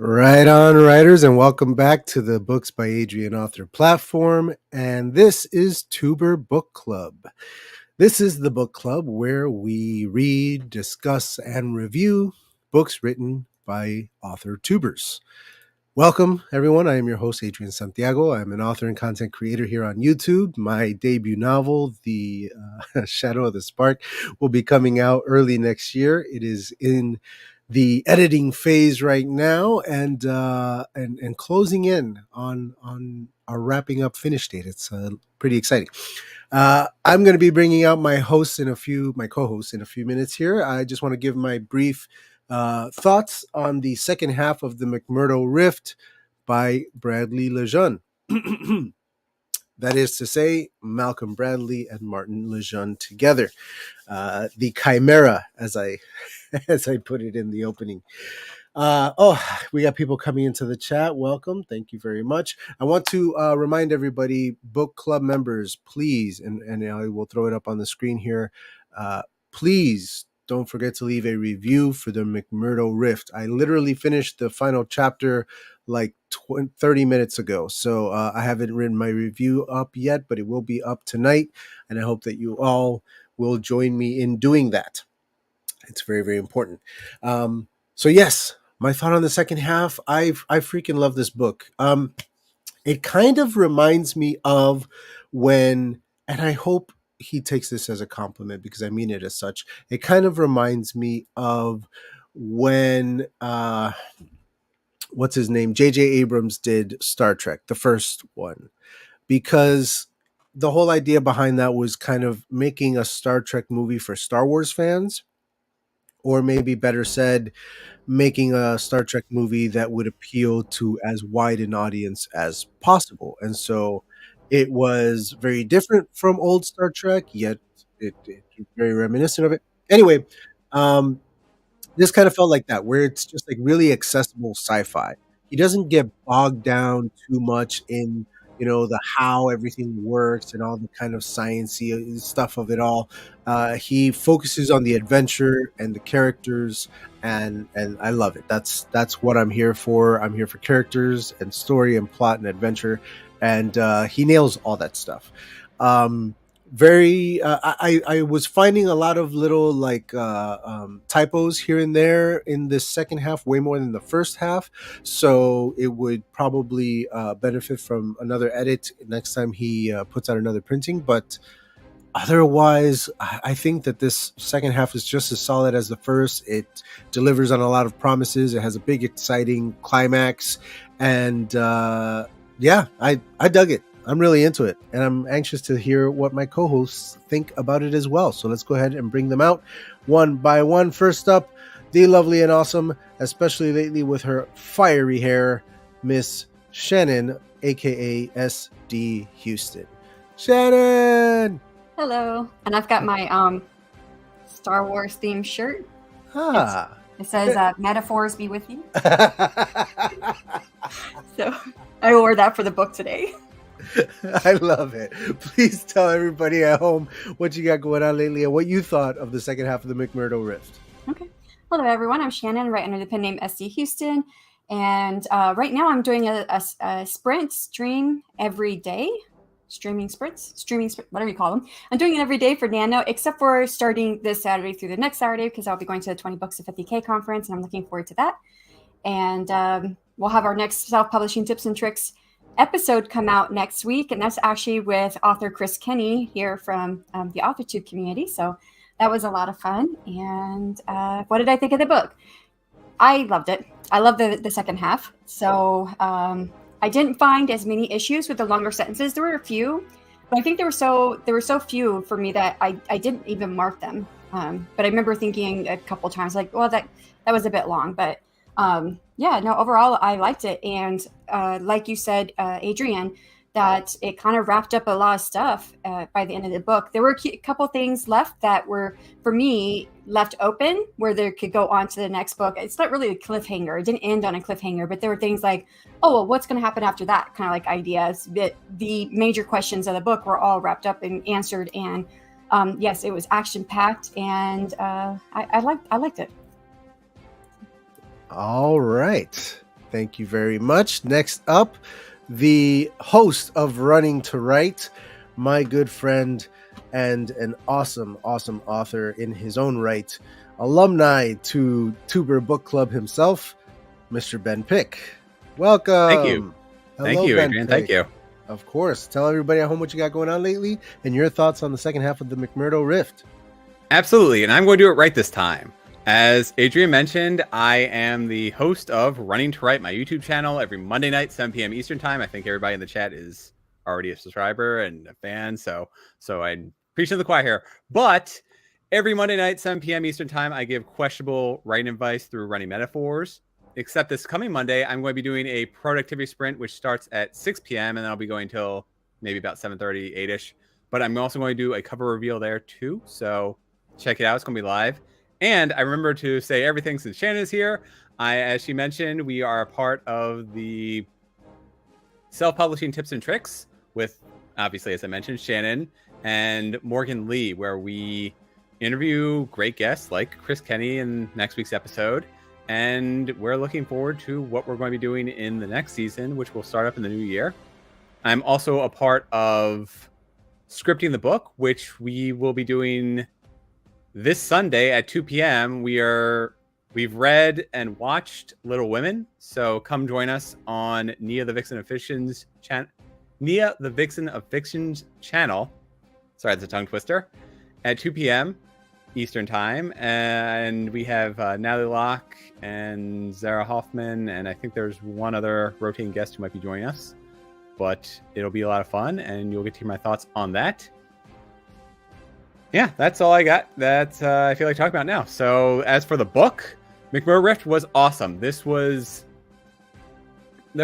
Right on, writers, and welcome back to the Books by Adrian Author platform. And this is Tuber Book Club. This is the book club where we read, discuss, and review books written by author tubers. Welcome, everyone. I am your host, Adrian Santiago. I'm an author and content creator here on YouTube. My debut novel, The Shadow of the Spark, will be coming out early next year. It is in the editing phase right now, and closing in on our wrapping up finish date. It's pretty exciting. I'm going to be bringing out my co-hosts in a few minutes here. I just want to give my brief thoughts on the second half of the McMurdo Rift by Bradley Lejeune. That is to say, Malcolm Bradley and Martin Lejeune together. The Chimera, as I put it in the opening. We got people coming into the chat. Welcome. Thank you very much. I want to remind everybody, book club members, please, and I will throw it up on the screen here. Please don't forget to leave a review for the McMurdo Rift. I literally finished the final chapter like 30 minutes ago. So I haven't written my review up yet, but it will be up tonight. And I hope that you all will join me in doing that. It's very, very important. So yes, my thought on the second half, I freaking love this book. It kind of reminds me of when, and I hope he takes this as a compliment because I mean it as such. It kind of reminds me of when, what's his name? J.J. Abrams did Star Trek, the first one, because the whole idea behind that was kind of making a Star Trek movie for Star Wars fans, or maybe better said, making a Star Trek movie that would appeal to as wide an audience as possible. And so it was very different from old Star Trek, yet it's very reminiscent of it. Anyway, this kind of felt like that, where it's just like really accessible sci-fi. He doesn't get bogged down too much in, the how everything works and all the kind of sciencey stuff of it all. He focuses on the adventure and the characters, and I love it. That's what I'm here for. I'm here for characters and story and plot and adventure, and he nails all that stuff. I was finding a lot of little typos here and there in this second half, way more than the first half. So it would probably benefit from another edit next time he puts out another printing. But otherwise, I think that this second half is just as solid as the first. It delivers on a lot of promises. It has a big, exciting climax. And I dug it. I'm really into it, and I'm anxious to hear what my co-hosts think about it as well. So let's go ahead and bring them out one by one. First up, the lovely and awesome, especially lately with her fiery hair, Miss Shannon, aka SD Houston. Shannon! Hello. And I've got my Star Wars themed shirt. It says, metaphors be with you. So I wore that for the book today. I love it. Please tell everybody at home what you got going on lately and what you thought of the second half of the McMurdo Rift. Okay. Hello, everyone. I'm Shannon, right under the pen name SD Houston. And right now I'm doing a sprint stream every day. Streaming sprints, whatever you call them. I'm doing it every day for Nano, except for starting this Saturday through the next Saturday, because I'll be going to the 20 Books of 50K conference, and I'm looking forward to that. And we'll have our next self-publishing tips and tricks episode come out next week, and that's actually with author Chris Kenny here from the AuthorTube community. So that was a lot of fun. And what did I think of the book? I loved it. I loved the second half. So I didn't find as many issues with the longer sentences. There were a few, but I think there were so few for me that I didn't even mark them. But I remember thinking a couple times, like, well, that was a bit long, but overall I liked it. And like you said, Adrian, that it kind of wrapped up a lot of stuff by the end of the book. There were a couple things left that were, for me, left open where they could go on to the next book. It's not really a cliffhanger. It didn't end on a cliffhanger, but there were things like, oh, well, what's going to happen after that? Kind of like ideas. But the major questions of the book were all wrapped up and answered. And yes, it was action-packed, and I liked it. All right. Thank you very much. Next up, the host of Running to Write, my good friend and an awesome author in his own right, alumni to Tuber Book Club himself, Mr. Ben Pick. Welcome. Thank you. Hello, Thank you, Ben Adrian. Pick. Thank you. Of course. Tell everybody at home what you got going on lately and your thoughts on the second half of the McMurdo Rift. Absolutely. And I'm going to do it right this time. As Adrian mentioned, I am the host of Running to Write, my YouTube channel, every Monday night, 7 p.m. Eastern time. I think everybody in the chat is already a subscriber and a fan, so I'm preaching to the choir here. But every Monday night, 7 p.m. Eastern time, I give questionable writing advice through running metaphors. Except this coming Monday, I'm going to be doing a productivity sprint, which starts at 6 p.m. and then I'll be going till maybe about 7:30, 8-ish. But I'm also going to do a cover reveal there too, so check it out. It's going to be live. And I remember to say everything since Shannon is here. As she mentioned, we are a part of the self-publishing tips and tricks with, obviously, as I mentioned, Shannon and Morgan Lee, where we interview great guests like Chris Kenny in next week's episode. And we're looking forward to what we're going to be doing in the next season, which will start up in the new year. I'm also a part of Scripting the Book, which we will be doing this Sunday at 2 p.m. We've read and watched Little Women, so come join us on Nia the Vixen of Fiction's channel. Sorry, that's a tongue twister. At 2 p.m. Eastern time, and we have Natalie Locke and Zara Hoffman, and I think there's one other rotating guest who might be joining us. But it'll be a lot of fun, and you'll get to hear my thoughts on that. Yeah, that's all I got that I feel like talking about now. So as for the book, McMurdo Rift was awesome. There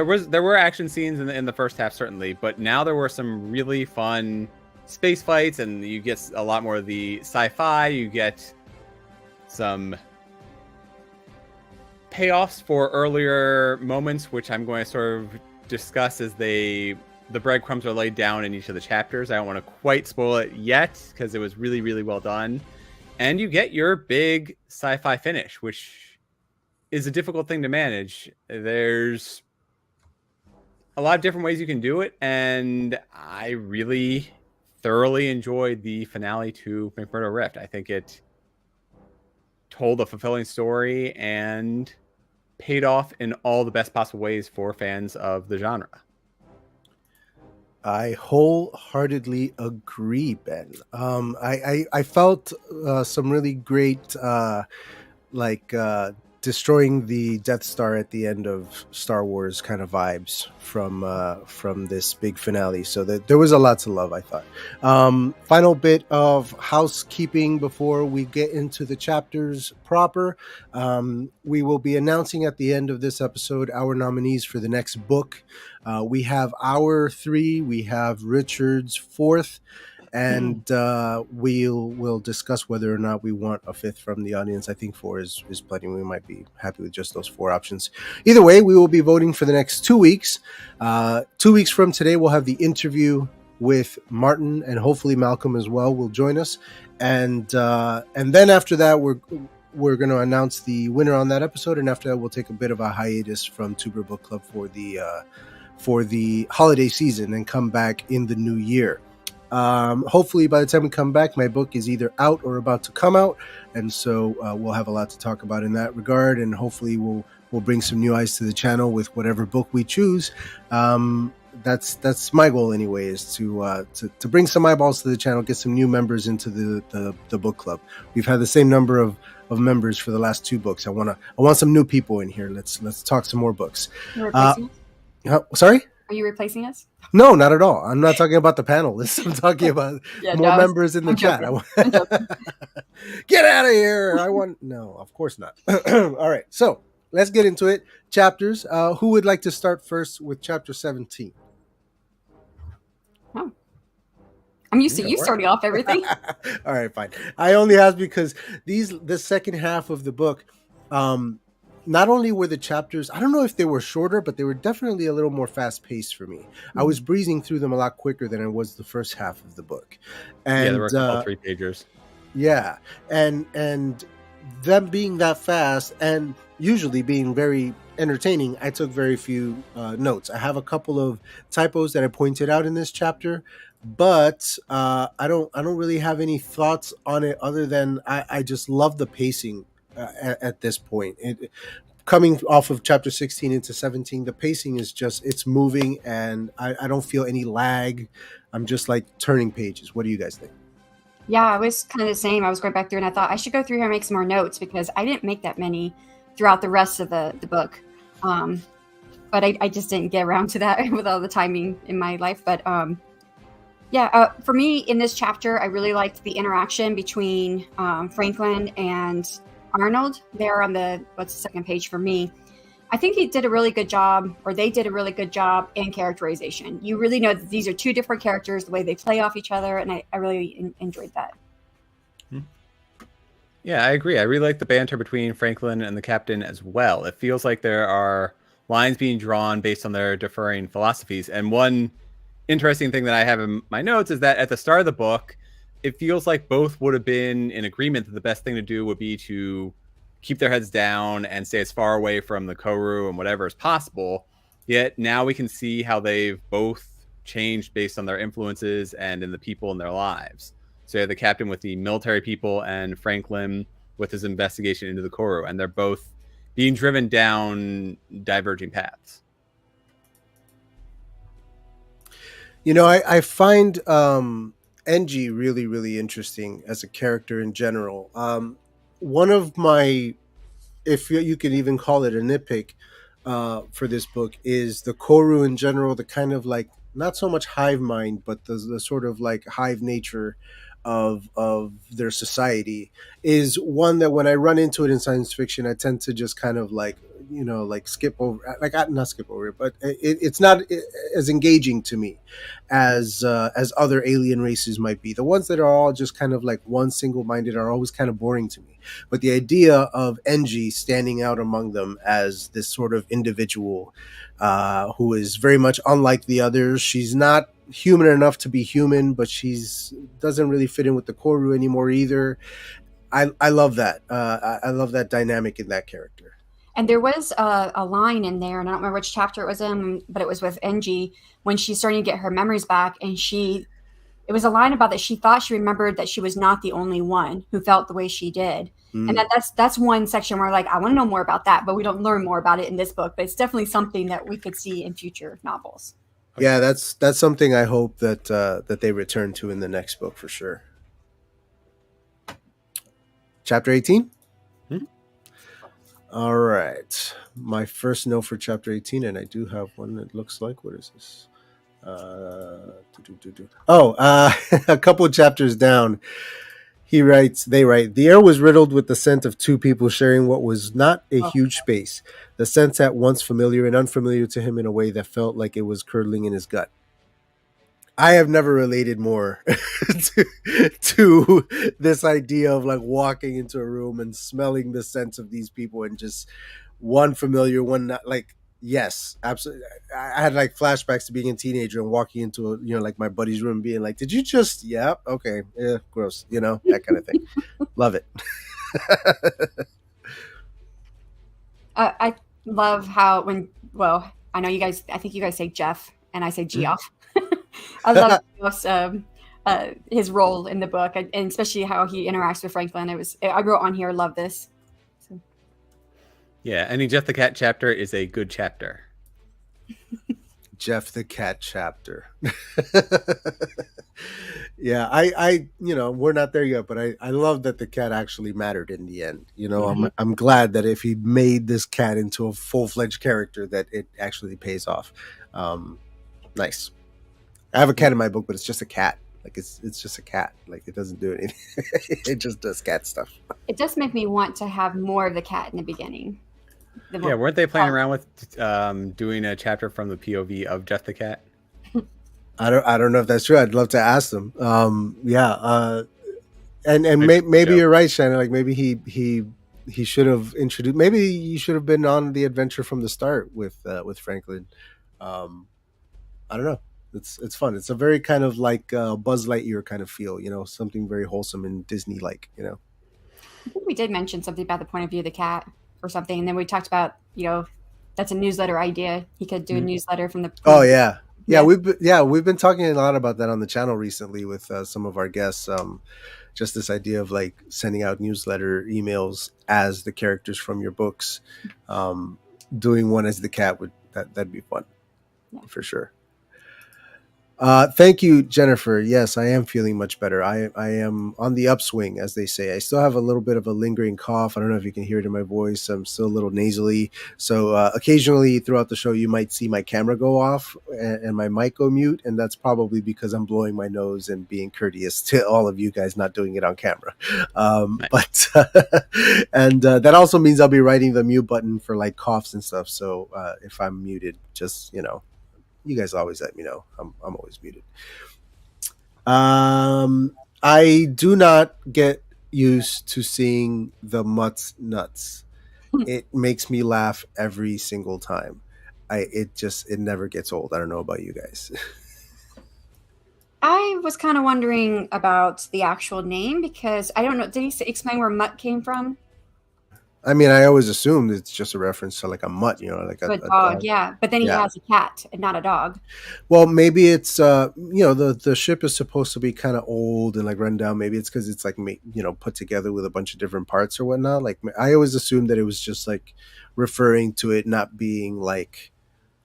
were action scenes in the first half, certainly, but now there were some really fun space fights, and you get a lot more of the sci-fi. You get some payoffs for earlier moments, which I'm going to sort of discuss as the breadcrumbs are laid down in each of the chapters. I don't want to quite spoil it yet because it was really, really well done. And you get your big sci-fi finish, which is a difficult thing to manage. There's a lot of different ways you can do it, and I really thoroughly enjoyed the finale to McMurdo Rift. I think it told a fulfilling story and paid off in all the best possible ways for fans of the genre. I wholeheartedly agree, Ben. I felt some really great destroying the Death Star at the end of Star Wars kind of vibes from this big finale. So there was a lot to love, I thought. Final bit of housekeeping before we get into the chapters proper. We will be announcing at the end of this episode our nominees for the next book. We have our 3. We have Richard's 4th. And we'll discuss whether or not we want a 5th from the audience. I think 4 is plenty. We might be happy with just those 4 options. Either way, we will be voting for the next 2 weeks. 2 weeks from today, we'll have the interview with Martin, and hopefully Malcolm as well will join us. And then after that, we're going to announce the winner on that episode. And after that, we'll take a bit of a hiatus from Tuber Book Club for the holiday season and come back in the new year. Hopefully by the time we come back, my book is either out or about to come out, and so we'll have a lot to talk about in that regard, and hopefully we'll bring some new eyes to the channel with whatever book we choose. That's my goal anyway, is to bring some eyeballs to the channel, get some new members into the book club. We've had the same number of members for the last 2 books. I want some new people in here. Let's talk some more books. Sorry? Are you replacing us? No, not at all. I'm not talking about the panelists. I'm talking about more members in the chat. Get out of here. No, of course not. All right. So let's get into it. Chapters. Who would like to start first with chapter 17? Oh. I'm used to you starting off everything. All right, fine. I only asked because the second half of the book, not only were the chapters, I don't know if they were shorter, but they were definitely a little more fast-paced for me. Mm-hmm. I was breezing through them a lot quicker than it was the first half of the book. And there were all 3 pagers. Yeah, and them being that fast and usually being very entertaining, I took very few notes. I have a couple of typos that I pointed out in this chapter, but I don't really have any thoughts on it other than I just love the pacing at this point. Coming off of chapter 16 into 17, the pacing is just, it's moving, and I don't feel any lag. I'm just like turning pages. What do you guys think? Yeah, I was kind of the same. I was going back through and I thought I should go through here and make some more notes because I didn't make that many throughout the rest of the book. But I just didn't get around to that with all the timing in my life. But for me in this chapter, I really liked the interaction between Franklin and Arnold there on what's the second page for me. I think he did a really good job, or they did a really good job in characterization. You really know that these are two different characters, the way they play off each other, and I really enjoyed that. Yeah, I agree. I really like the banter between Franklin and the captain as well. It feels like there are lines being drawn based on their differing philosophies. And one interesting thing that I have in my notes is that at the start of the book, it feels like both would have been in agreement that the best thing to do would be to keep their heads down and stay as far away from the Koru and whatever is possible. Yet now we can see how they've both changed based on their influences and in the people in their lives. So you have the captain with the military people and Franklin with his investigation into the Koru, and they're both being driven down diverging paths. You know, I find Engie really, really interesting as a character in general. One of my, if you could even call it a nitpick for this book, is the Koru in general, the kind of like, not so much hive mind, but the sort of like hive nature of their society is one that when I run into it in science fiction, I tend to just kind of like, you know, like skip over, like not skip over it, but it's not as engaging to me as other alien races might be. The ones that are all just kind of like one single minded are always kind of boring to me. But the idea of Engie standing out among them as this sort of individual who is very much unlike the others. She's not human enough to be human, but she's doesn't really fit in with the Koru anymore either. I love that. I love that dynamic in that character. And there was a line in there, and I don't remember which chapter it was in, but it was with Engie when she's starting to get her memories back, and it was a line about that she thought she remembered that she was not the only one who felt the way she did. And that's one section where like I want to know more about that, but we don't learn more about it in this book. But it's definitely something that we could see in future novels. Yeah, that's something I hope that they return to in the next book for sure. Chapter 18? All right. My first note for chapter 18, and I do have one that looks like, what is this? A couple of chapters down, they write, the air was riddled with the scent of two people sharing what was not a huge space. The scent at once familiar and unfamiliar to him in a way that felt like it was curdling in his gut. I have never related more to this idea of like walking into a room and smelling the scents of these people and just one familiar, one not. Like, yes, absolutely. I had like flashbacks to being a teenager and walking into a, you know, like my buddy's room, being like, "Did you just? Yeah, okay, yeah, gross," you know, that kind of thing. Love it. I love how I know you guys. I think you guys say Jeff, and I say Geoff. I love his role in the book, and especially how he interacts with Franklin. I wrote on here, love this. So. Yeah, any Jeff the Cat chapter is a good chapter. Jeff the Cat chapter. Yeah, I you know, we're not there yet, but I love that the cat actually mattered in the end. You know, I'm glad that if he made this cat into a full-fledged character, that it actually pays off. Nice. I have a cat in my book, but it's just a cat. Like it's just a cat. Like it doesn't do anything. It just does cat stuff. It does make me want to have more of the cat in the beginning. Yeah, weren't they playing around with doing a chapter from the POV of Jeff the Cat? I don't know if that's true. I'd love to ask them. Maybe you're right, Shannon. Like maybe he should have introduced. Maybe you should have been on the adventure from the start with Franklin. I don't know. It's fun. It's a very kind of like Buzz Lightyear kind of feel. You know, something very wholesome and Disney like. You know. I think we did mention something about the point of view of the cat or something, and then we talked about, that's a newsletter idea. He could do a newsletter from the point Oh of view. yeah. We've been talking a lot about that on the channel recently with some of our guests. Just this idea of like sending out newsletter emails as the characters from your books. Doing one as the cat that'd be fun, for sure. Thank you, Jennifer. Yes, I am feeling much better. I am on the upswing, as they say. I still have a little bit of a lingering cough. I don't know if you can hear it in my voice. I'm still a little nasally. So occasionally throughout the show, you might see my camera go off and my mic go mute. And that's probably because I'm blowing my nose and being courteous to all of you guys, not doing it on camera. Nice. And that also means I'll be writing the mute button for like coughs and stuff. So if I'm muted, just, you guys always let me know. I'm always muted. I do not get used to seeing the Mutt's nuts. It makes me laugh every single time. It never gets old. I don't know about you guys. I was kind of wondering about the actual name because I don't know. Did he explain where mutt came from? I mean, I always assumed it's just a reference to like a mutt, like A a dog, dog. yeah. But then he has a cat and not a dog. Well, maybe it's the ship is supposed to be kind of old and like run down. Maybe it's because it's like put together with a bunch of different parts or whatnot. Like I always assumed that it was just like referring to it not being like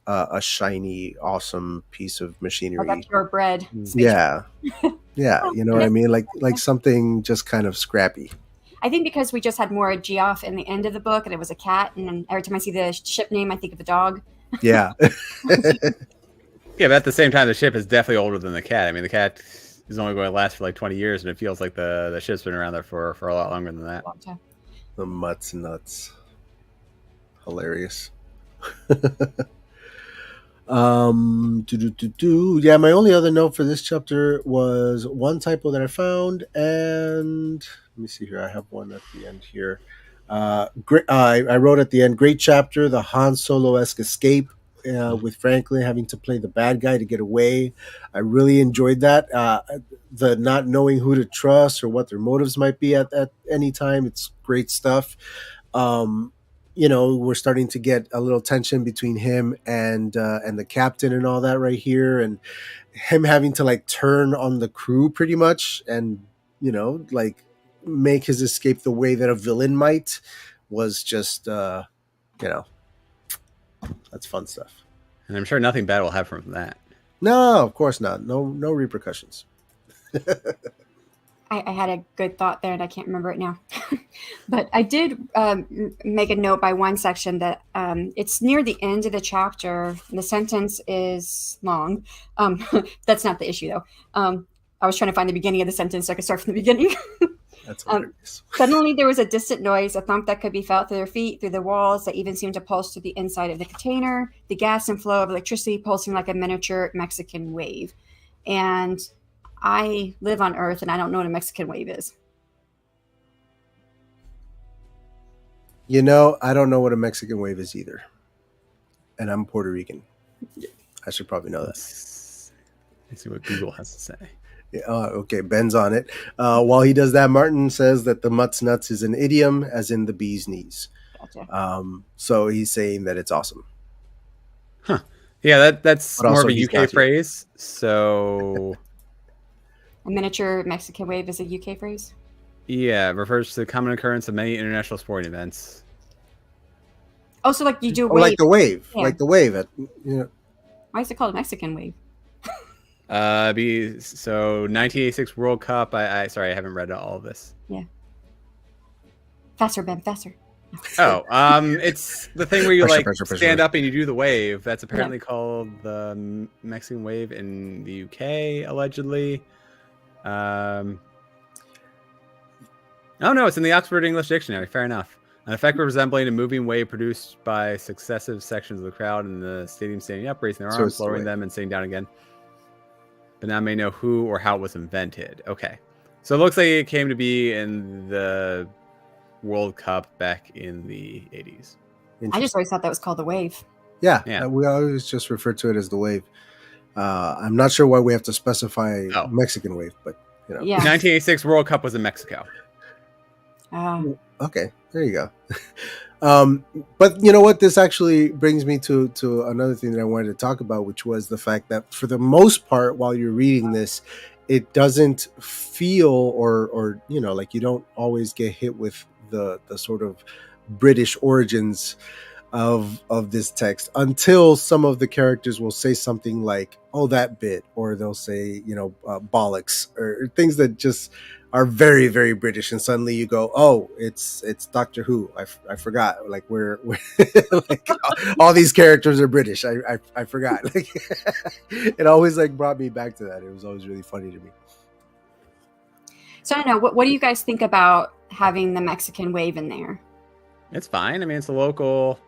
a shiny, awesome piece of machinery. Like a purebred. Yeah, you know what I mean. Like something just kind of scrappy. I think because we just had more Geoff in the end of the book, and it was a cat, and every time I see the ship name, I think of a dog. Yeah. Yeah, but at the same time, the ship is definitely older than the cat. I mean, the cat is only going to last for like 20 years, and it feels like the ship's been around there for a lot longer than that. The Mutt's nuts. Hilarious. Yeah, my only other note for this chapter was one typo that I found, and let me see here. I have one at the end here. Great. I wrote at the end, great chapter, the Han Solo-esque escape with Franklin having to play the bad guy to get away. I really enjoyed that. The not knowing who to trust or what their motives might be at any time. It's great stuff. We're starting to get a little tension between him and the captain and all that right here, and him having to like turn on the crew pretty much, and like make his escape the way that a villain might was just that's fun stuff. And I'm sure nothing bad will happen from that. No, of course not. No repercussions. I had a good thought there and I can't remember it now. But I did make a note by one section that it's near the end of the chapter. The sentence is long. That's not the issue, though. I was trying to find the beginning of the sentence so I could start from the beginning. That's hilarious. Suddenly there was a distant noise, a thump that could be felt through their feet, through the walls, that even seemed to pulse through the inside of the container, the gas and flow of electricity pulsing like a miniature Mexican wave. And I live on Earth, and I don't know what a Mexican wave is. I don't know what a Mexican wave is either. And I'm Puerto Rican. I should probably know that. Let's see what Google has to say. Yeah, okay, Ben's on it. While he does that, Martin says that the Mutt's nuts is an idiom, as in the bee's knees. Gotcha. So he's saying that it's awesome. Huh. Yeah, that's But more of also a UK phrase. So A miniature Mexican wave is a UK phrase? yeah, it refers to the common occurrence of many international sporting events. Oh, so like you do a Oh, wave. like the wave. Yeah. Like the wave. Why is it called a Mexican wave? So 1986 World Cup. I sorry, I haven't read all of this. Yeah. Faster, Ben, faster. Oh, it's the thing where you Pressure. stand up and you do the wave. That's apparently called the Mexican wave in the UK, allegedly. Oh no, it's in the Oxford English Dictionary. Fair enough. An effect resembling a moving wave produced by successive sections of the crowd in the stadium standing up, raising their arms, lowering them, and sitting down again. But now may know who or how it was invented. Okay. So it looks like it came to be in the World Cup back in the 80s. I just always thought that was called the wave. Yeah. We always just refer to it as the wave. I'm not sure why we have to specify Mexican wave, but Yeah. 1986 World Cup was in Mexico. Okay, there you go. Um, but you know what? This actually brings me to another thing that I wanted to talk about, which was the fact that for the most part, while you're reading this, it doesn't feel or like you don't always get hit with the sort of British origins of this text until some of the characters will say something like, "Oh, that bit," or they'll say, bollocks, or things that just are very, very British, and suddenly you go, "Oh, it's Doctor Who." I forgot. Like we're like all these characters are British. I forgot. Like it always like brought me back to that. It was always really funny to me. So I don't know. What do you guys think about having the Mexican wave in there? It's fine. I mean, it's a local.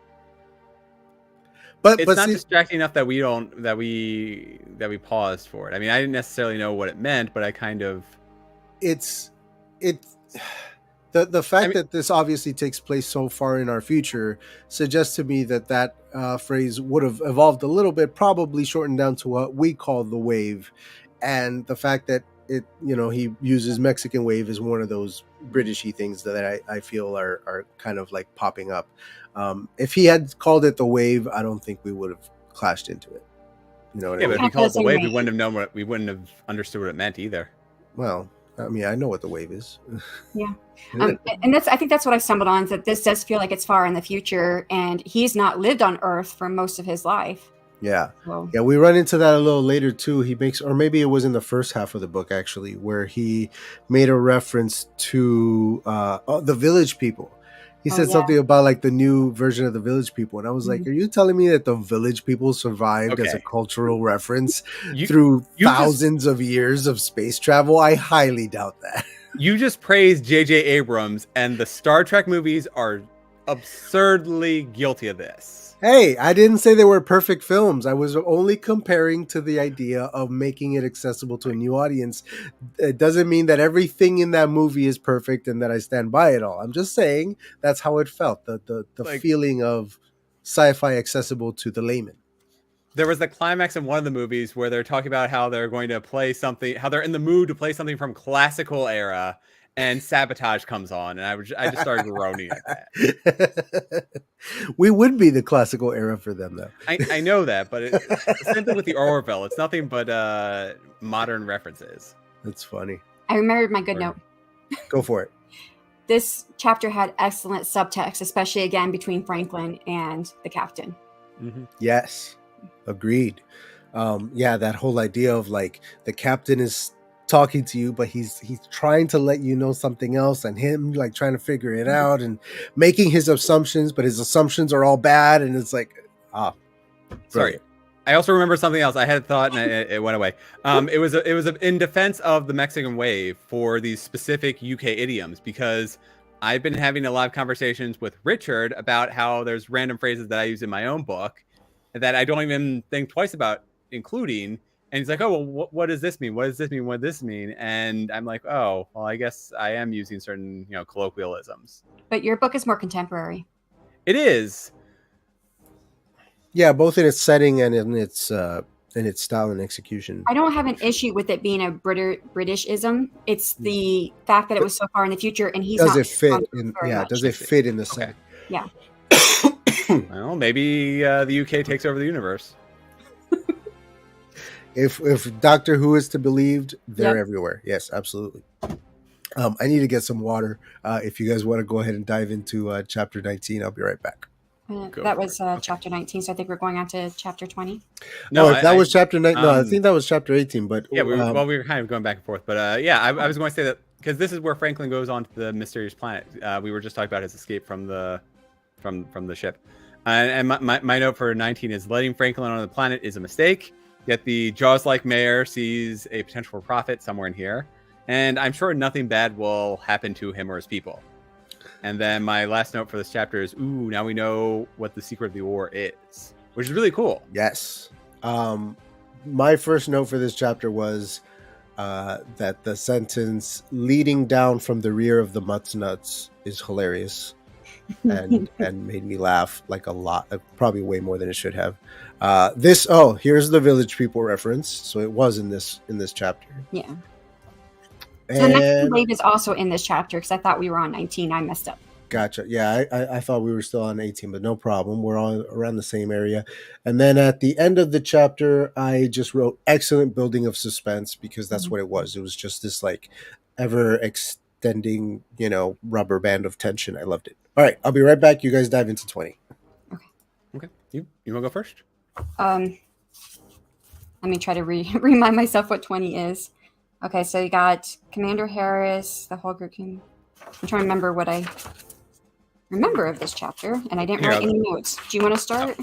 But It's not see, distracting enough that we paused for it. I mean, I didn't necessarily know what it meant, but I kind of. it's the fact that this obviously takes place so far in our future suggests to me that phrase would have evolved a little bit, probably shortened down to what we call the wave, and the fact that he uses Mexican wave is one of those Britishy things that I feel are kind of like popping up. If he had called it the wave, I don't think we would have clashed into it. You know what I But mean? if we called it the wave, we wouldn't have known we wouldn't have understood what it meant either. Well, I mean, I know what the wave is. Yeah. And I think that's what I stumbled on, is that this does feel like it's far in the future, and he's not lived on Earth for most of his life. Yeah. So. Yeah, we run into that a little later too. He makes, or maybe it was in the first half of the book actually, where he made a reference to the Village People. He said something about like the new version of the Village People, and I was like, "Are you telling me that the Village People survived as a cultural reference through thousands of years of space travel?" I highly doubt that. You just praised J.J. Abrams, and the Star Trek movies are absurdly guilty of this. Hey, I didn't say they were perfect films. I was only comparing to the idea of making it accessible to a new audience. It doesn't mean that everything in that movie is perfect and that I stand by it all. I'm just saying that's how it felt. The like, feeling of sci-fi accessible to the layman. There was the climax in one of the movies where they're talking about how they're going to play something, how they're in the mood to play something from classical era, and Sabotage comes on, and I just started groaning at that. We would be the classical era for them, though. I know that, but it's the same thing with the Orville. It's nothing but modern references. That's funny. I remembered my good note. Go for it. This chapter had excellent subtext, especially again between Franklin and the captain. Mm-hmm. Yes, agreed. Yeah, that whole idea of like the captain is talking to you, but he's trying to let you know something else, and him like trying to figure it out and making his assumptions, but his assumptions are all bad, and it's like sorry. I also remember something else. I had thought and it went away. It was in defense of the Mexican wave for these specific UK idioms, because I've been having a lot of conversations with Richard about how there's random phrases that I use in my own book that I don't even think twice about including. And he's like, "Oh, well, what does this mean? What does this mean? What does this mean?" And I'm like, "Oh, well, I guess I am using certain, colloquialisms." But your book is more contemporary. It is. Yeah, both in its setting and in its style and execution. I don't have an issue with it being a Britishism. It's the fact that it was so far in the future, and he's does not it fit in? Yeah, much. does it fit in the setting? Yeah. Well, maybe the UK takes over the universe. If Doctor Who is to be believed, they're everywhere. Yes, absolutely. I need to get some water. If you guys want to go ahead and dive into chapter 19, I'll be right back. That was chapter 19, so I think we're going on to chapter 20. No, if that was chapter 19, no, I think that was chapter 18. But yeah, we were kind of going back and forth. But I was going to say that because this is where Franklin goes on to the mysterious planet. We were just talking about his escape from the ship. And my note for 19 is letting Franklin on the planet is a mistake. Yet the Jaws-like mayor sees a potential for profit somewhere in here. And I'm sure nothing bad will happen to him or his people. And then my last note for this chapter is, now we know what the secret of the war is, which is really cool. Yes. My first note for this chapter was that the sentence "leading down from the rear of the Mutt's nuts" is hilarious. and made me laugh like a lot, probably way more than it should have. Here's the Village People reference. So it was in this chapter. Yeah. So the Mexican And wave is also in this chapter because I thought we were on 19. I messed up. gotcha. Yeah, I thought we were still on 18, but no problem. We're all around the same area. And then at the end of the chapter, I just wrote excellent building of suspense because that's what it was. It was just this like ever extending, rubber band of tension. I loved it. All right, I'll be right back. You guys dive into 20. Okay. You want to go first? Let me try to remind myself what 20 is. Okay, so you got Commander Harris, the whole group came. I'm trying to remember what I remember of this chapter, and I didn't write any notes. Do you want to start?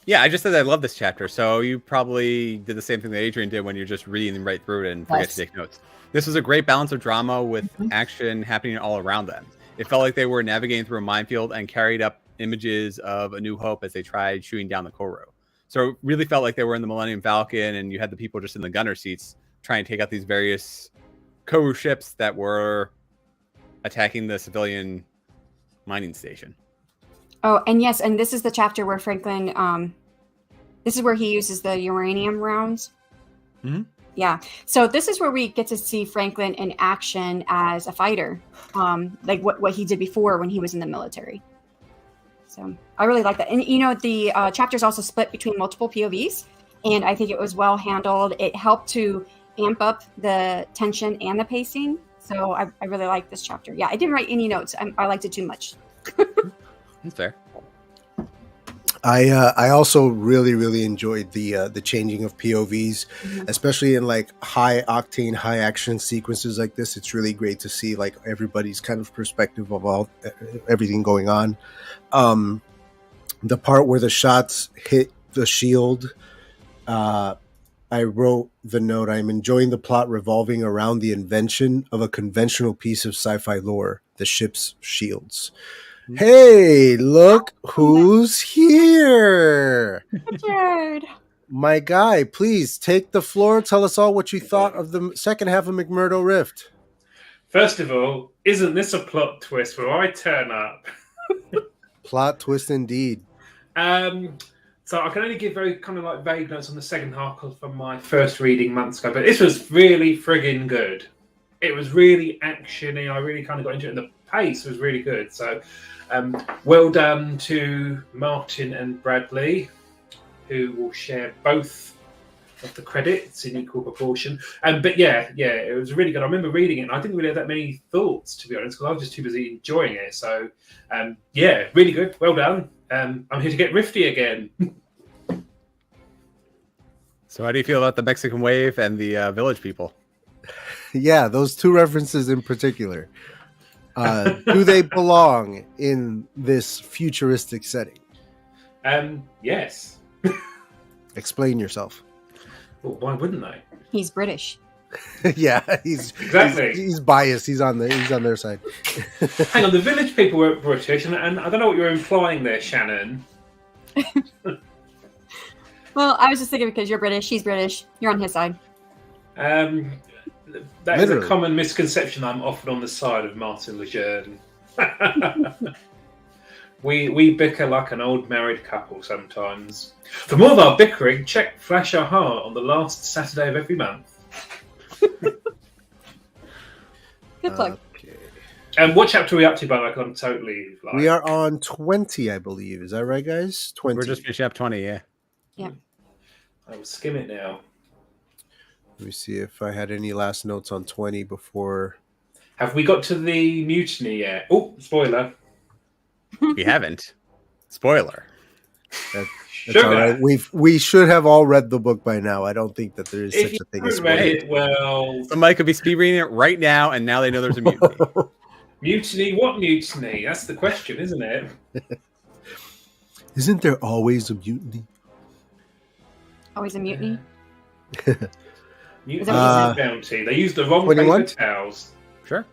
Yeah, I just said I love this chapter, so you probably did the same thing that Adrian did when you're just reading right through it and forget to take notes. This was a great balance of drama with action happening all around them. It felt like they were navigating through a minefield and carried up images of A New Hope as they tried shooting down the Koro. So it really felt like they were in the Millennium Falcon, and you had the people just in the gunner seats trying to take out these various Koru ships that were attacking the civilian mining station. Oh, and yes, and this is the chapter where Franklin, this is where he uses the uranium rounds. Mm-hmm. Yeah. So this is where we get to see Franklin in action as a fighter, like what he did before when he was in the military. So I really like that. And, the chapter is also split between multiple POVs, and I think it was well handled. It helped to amp up the tension and the pacing. So I really like this chapter. Yeah, I didn't write any notes. I liked it too much. That's fair. I also really, really enjoyed the changing of POVs, especially in like high octane, high action sequences like this. It's really great to see like everybody's kind of perspective of everything going on. The part where the shots hit the shield, I wrote the note, I'm enjoying the plot revolving around the invention of a conventional piece of sci-fi lore, the ship's shields. Hey, look who's here. Richard. My guy, please take the floor. Tell us all what you thought of the second half of McMurdo Rift. First of all, isn't this a plot twist where I turn up? Plot twist indeed. So I can only give very kind of like vague notes on the second half from my first reading months ago, but this was really friggin' good. It was really actiony. I really kind of got into it, and the pace was really good. So well done to Martin and Bradley, who will share both of the credits in equal proportion. But yeah, it was really good. I remember reading it, and I didn't really have that many thoughts, to be honest, because I was just too busy enjoying it. So yeah, really good. Well done. I'm here to get rifty again. So how do you feel about the Mexican wave and the village people? Yeah, those two references in particular. Do they belong in this futuristic setting? Yes. Explain yourself. Well, why wouldn't they? He's British. Yeah, he's biased. He's on their side. Hang on, the village people were British, and I don't know what you're implying there, Shannon. Well, I was just thinking because you're British, he's British, you're on his side. That is a common misconception I'm often on the side of Martin Lejeune. We bicker like an old married couple sometimes. For more of our bickering, check Flash Our Heart on the last Saturday of every month. Good plug. Okay. And what chapter are we up to, by the way? 'Cause I'm totally like... We are on 20, I believe. Is that right, guys? 20. We're just finishing up 20, yeah. Yeah. I'll skim it now. Let me see if I had any last notes on 20 before. Have we got to the mutiny yet? Oh, spoiler. We haven't. Spoiler. That's all right. We should have all read the book by now. I don't think that there is If such a thing you as haven't read spoilers. it, well... Somebody could be speed reading it right now, and now they know there's a mutiny. Mutiny? What mutiny? That's the question, isn't it? Isn't there always a mutiny? Always a mutiny. Mutiny bounty. They used the wrong 21? paper towels. Sure.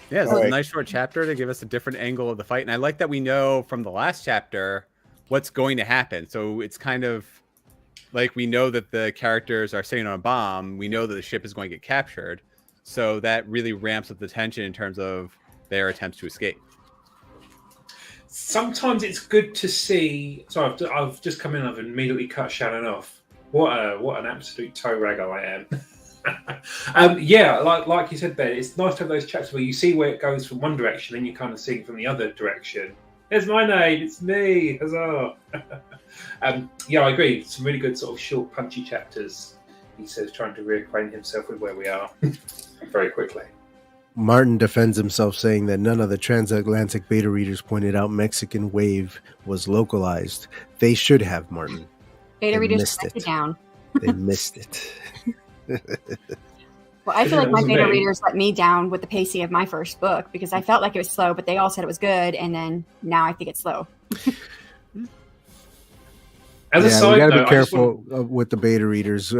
Yeah, it's a nice short chapter to give us a different angle of the fight. And I like that we know from the last chapter what's going to happen. So it's kind of like we know that the characters are sitting on a bomb. We know that the ship is going to get captured. So that really ramps up the tension in terms of their attempts to escape. Sometimes it's good to see... Sorry, I've just come in. I've immediately cut Shannon off. What an absolute toe ragger I am. Yeah, like you said, Ben, it's nice to have those chapters where you see where it goes from one direction and you kind of see it from the other direction. There's my name, it's me, huzzah! Yeah, I agree. Some really good sort of short, punchy chapters. He says, trying to reacquaint himself with where we are very quickly. Martin defends himself, saying that none of the transatlantic beta readers pointed out Mexican wave was localized. They should have, Martin. Beta They readers missed let me it. down. They missed it. Well, I feel like my wasn't beta me. readers let me down with the pacing of my first book because I felt like it was slow, but they all said it was good, and then now I think it's slow. As a Yeah, we side got to note, be careful with the beta readers.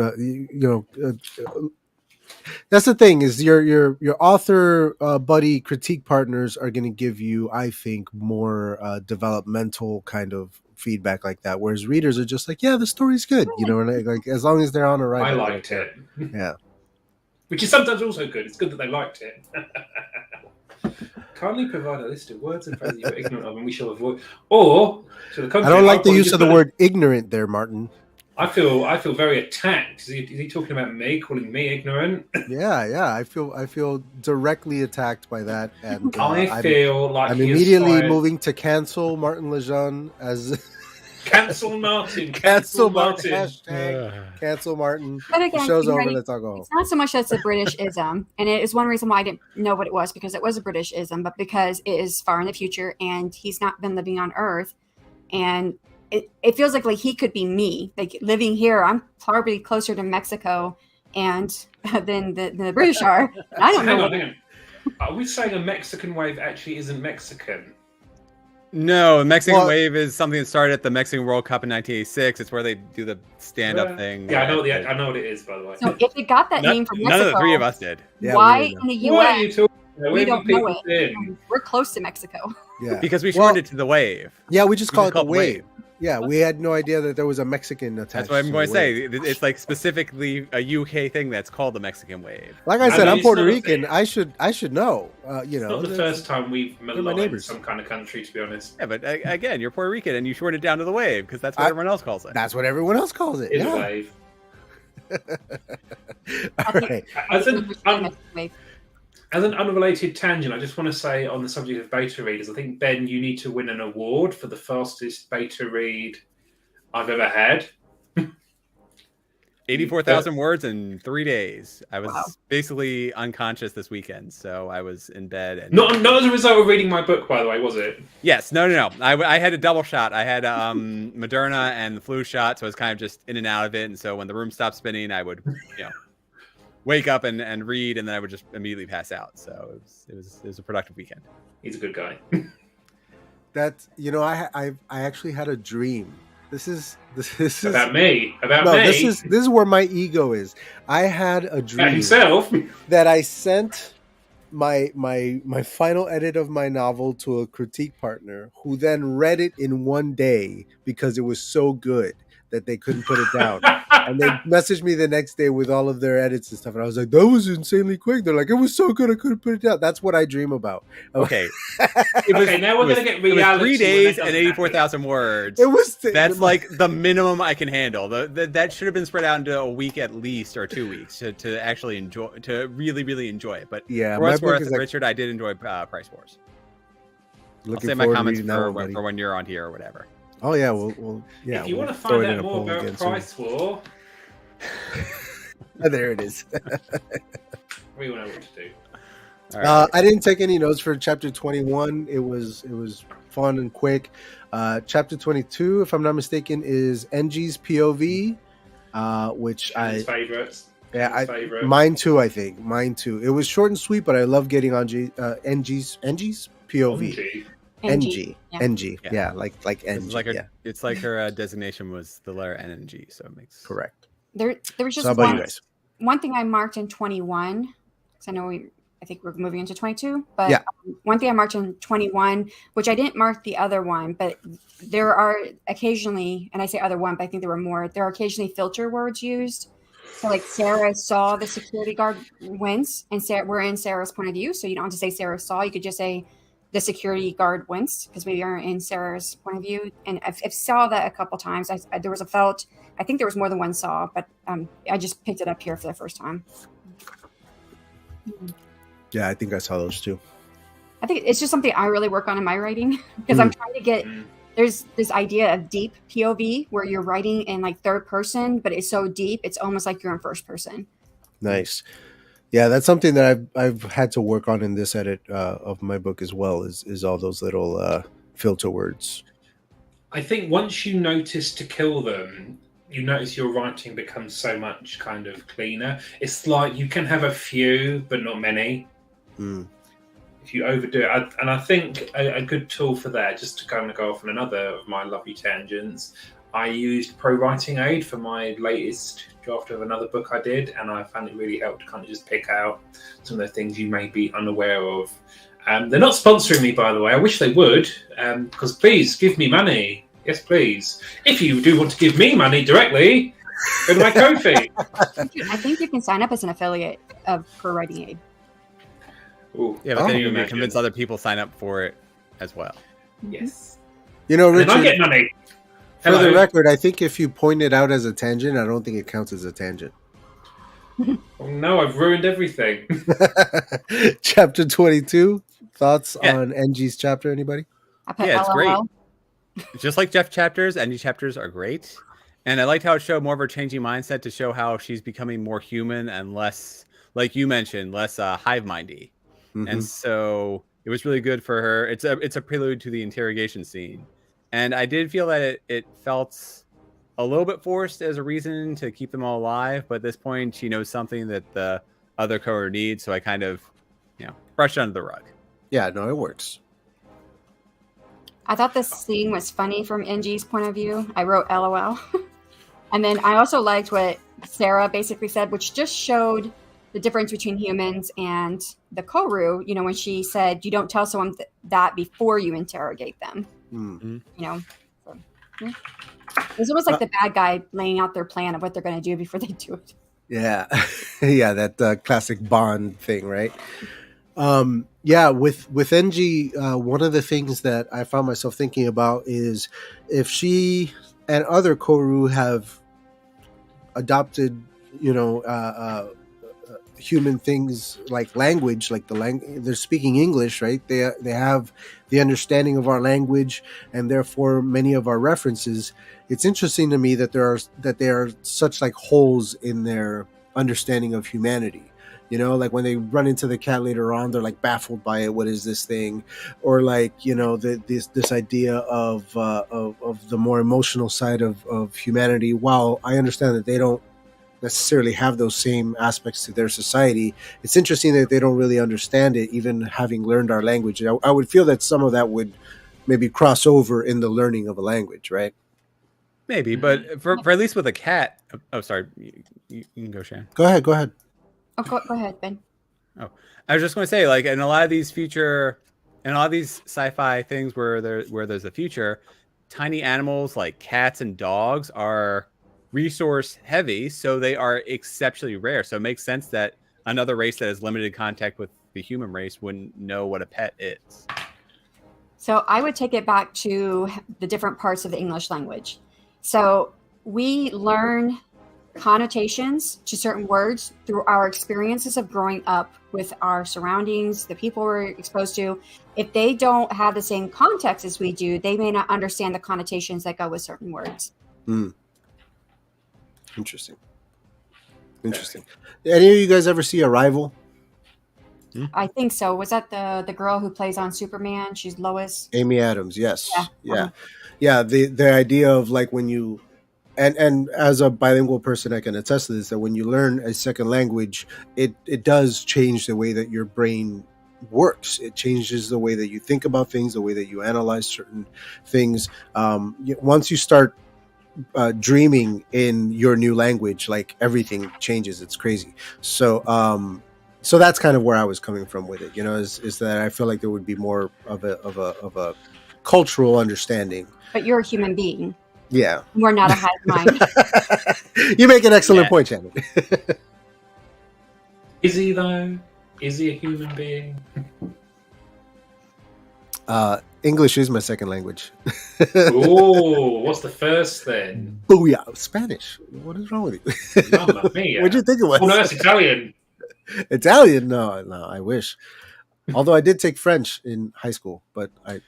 That's the thing is your author buddy critique partners are going to give you, I think, more developmental kind of feedback like that, whereas readers are just like, yeah, the story's good, and like as long as they're on a ride. I liked it. Yeah. Which is sometimes also good. It's good that they liked it. Kindly provide a list of words and phrases you're ignorant of and we shall avoid. Or, to the I contrary, don't like the I'll use of the put- word ignorant there, Martin. I feel very attacked. Is he talking about me, calling me ignorant? Yeah. I feel directly attacked by that, and I feel like I'm he has immediately fired- moving to cancel Martin Lejeune as Cancel Martin. cancel Martin. Hashtag cancel Martin. But The again, show's you're over. right. Let's all go home. It's not so much that it's a British-ism, and it is one reason why I didn't know what it was, because it was a British-ism, but because it is far in the future, and he's not been living on Earth, and it feels like he could be me. Like living here, I'm probably closer to Mexico and than the British are. I don't know. Hang on. Are we saying a Mexican wave actually isn't Mexican? No, the Mexican Well- wave is something that started at the Mexican World Cup in 1986. It's where they do the stand-up thing. Yeah, I know what it is, by the way. So if it got that name from Mexico, None of the three of us did. Yeah, why we didn't in the What are U.S. you talking about? we Where don't do know people it? been? We're close to Mexico. Yeah, Because we Well- shortened it to the wave. yeah. We just We call just it the call it wave. Yeah, we had no idea that there was a Mexican attached. That's what I'm to going the to wave. say. It's like specifically a UK thing that's called the Mexican wave. Like I I said, mean, I'm it's Puerto not a Rican. thing. I should know. It's not the first time we've my maligned neighbors. some kind of country, to be honest. Yeah, but again, you're Puerto Rican and you shorten it down to the wave because that's what everyone else calls it. That's what everyone else calls it. In a Yeah. wave. All right. As an unrelated tangent, I just want to say on the subject of beta readers, I think, Ben, you need to win an award for the fastest beta read I've ever had. 84,000 words in 3 days. I was Wow. basically unconscious this weekend, so I was in bed. And Not as a result of reading my book, by the way, was it? Yes, no. I had a double shot. I had Moderna and the flu shot, so I was kind of just in and out of it. And so when the room stopped spinning, I would, wake up and read, and then I would just immediately pass out. So it was a productive weekend. He's a good guy. That's I actually had a dream. This is About me. no, this is where my ego is. I had a About dream himself. that I sent my final edit of my novel to a critique partner who then read it in one day because it was so good that they couldn't put it down. And they messaged me the next day with all of their edits and stuff. And I was like, that was insanely quick. They're like, it was so good I couldn't put it down. That's what I dream about. Okay. Okay, now we're going to get It was reality. 3 when days that and doesn't 84,000 words. It was That's like the minimum I can handle. That should have been spread out into a week at least or 2 weeks to actually enjoy, to really, really enjoy it. But yeah, for my what it's book worth, is like, Richard, I did enjoy Price Wars. I'll looking say my forward to comments reading that for, one, buddy. for when you're on here or whatever. Oh yeah, we'll yeah. If you we'll want to throw find it in out a more poll about again soon. Price War, There it is. we will know what to do. All right. I didn't take any notes for chapter 21. It was fun and quick. Chapter 22, if I'm not mistaken, is NG's POV, which His favourites. yeah, His favourite. mine too. I think mine too. It was short and sweet, but I love getting on NG's POV. Gee. NG, Yeah. NG, Yeah. yeah, like NG, It's like her, yeah, it's like her designation was the letter N and G, so it makes correct. There was So just how about you guys? one thing I marked in 21, because I think we're moving into 22, but Yeah. One thing I marked in 21, which I didn't mark the other one, but there are occasionally, and I say other one, but I think there are occasionally filter words used. So like Sarah saw the security guard wince, and we're in Sarah's point of view, so you don't have to say Sarah saw, you could just say the security guard winced because we are in Sarah's point of view, and I've saw that a couple times. There was a felt. I think there was more than one saw, but I just picked it up here for the first time. Yeah, I think I saw those too. I think it's just something I really work on in my writing because I'm trying to get. There's this idea of deep POV where you're writing in like third person, but it's so deep, it's almost like you're in first person. Nice. Yeah, that's something that I've had to work on in this edit of my book as well. Is all those little filter words. I think once you notice to kill them, you notice your writing becomes so much kind of cleaner. It's like you can have a few, but not many. If you overdo it. And I think a good tool for that, just to kind of go off on another of my lovely tangents, I used Pro Writing Aid for my latest draft of another book I did, and I found it really helped to kind of just pick out some of the things you may be unaware of. They're not sponsoring me, by the way. I wish they would, because please give me money. Yes, please. If you do want to give me money directly, go to my Ko-fi. I think you can sign up as an affiliate of Pro Writing Aid. Ooh, Yeah, but then you can convince other people to sign up for it as well. Yes. You know, Richard, I get money. for the record, I think if you point it out as a tangent, I don't think it counts as a tangent. Oh, no, I've ruined everything. Chapter 22. Thoughts on NG's chapter, anybody? Yeah, it's great. Just like Jeff chapters, NG chapters are great. And I liked how it showed more of her changing mindset to show how she's becoming more human and less, like you mentioned, less hive-mindy. And so it was really good for her. It's a prelude to the interrogation scene. And I did feel that it felt a little bit forced as a reason to keep them all alive. But at this point, she knows something that the other coder needs. So I kind of, brushed under the rug. Yeah, no, it works. I thought this scene was funny from NG's point of view. I wrote LOL. And then I also liked what Sarah basically said, which just showed the difference between humans and the Koru, when she said, you don't tell someone that before you interrogate them. So, It's almost like the bad guy laying out their plan of what they're going to do before they do it. Yeah. Yeah, that classic Bond thing, right? With NG, one of the things that I found myself thinking about is if she and other Koru have adopted, human things like language, like they're speaking English, right? They have the understanding of our language and therefore many of our references. It's interesting to me that there are such like holes in their understanding of humanity. Like when they run into the cat later on, they're like baffled by it. What is this thing? Or like, this idea of the more emotional side of humanity. While I understand that they don't necessarily have those same aspects to their society, it's interesting that they don't really understand it, even having learned our language. I would feel that some of that would maybe cross over in the learning of a language, right? Maybe, but for at least with a cat. Oh, sorry. You can go, Shan. Go ahead. Oh, go ahead, Ben. Oh, I was just going to say, like, in a lot of these sci-fi things where there's a future, tiny animals like cats and dogs are resource heavy, so they are exceptionally rare. So it makes sense that another race that has limited contact with the human race wouldn't know what a pet is. So I would take it back to the different parts of the English language. So we learn connotations to certain words through our experiences of growing up with our surroundings, the people we're exposed to. If they don't have the same context as we do, they may not understand the connotations that go with certain words. Interesting. Any of you guys ever see Arrival? I think so. Was that the girl who plays on Superman? She's Lois. Amy Adams. Yes. Yeah. The idea of like when you, and as a bilingual person, I can attest to this, that when you learn a second language, it does change the way that your brain works. It changes the way that you think about things, the way that you analyze certain things. Once you start dreaming in your new language, like everything changes. It's crazy. So that's kind of where I was coming from with it. Is that I feel like there would be more of a cultural understanding. But you're a human being. Yeah, we're not a hive mind. You make an excellent point, Shannon. Is he though? Is he a human being? English is my second language. Oh, what's the first then? Booyah! Spanish. What is wrong with you? Mamma mia. What'd you think it was? Oh, no, that's Italian. Italian? No, I wish. Although I did take French in high school, but I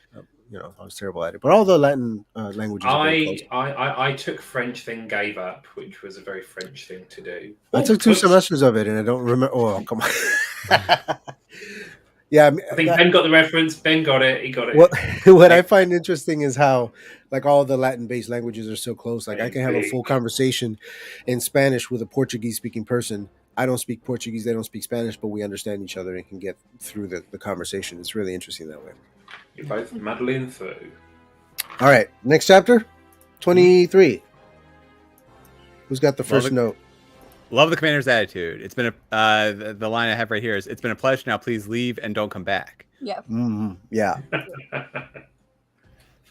was terrible at it. But all the Latin languages are very close. I took French, then gave up, which was a very French thing to do. I took 2 semesters of it, and I don't remember. Oh, come on. Yeah, I think Ben got the reference. Ben got it. He got it. What I find interesting is how, like, all the Latin-based languages are so close. Like, I can have a full conversation in Spanish with a Portuguese-speaking person. I don't speak Portuguese; they don't speak Spanish, but we understand each other and can get through the conversation. It's really interesting that way. You're both muddling through. All right, next chapter, 23. Who's got the first note? Love the commander's attitude. It's been the line I have right here is, "It's been a pleasure. Now please leave and don't come back." Yep. Mm-hmm. Yeah.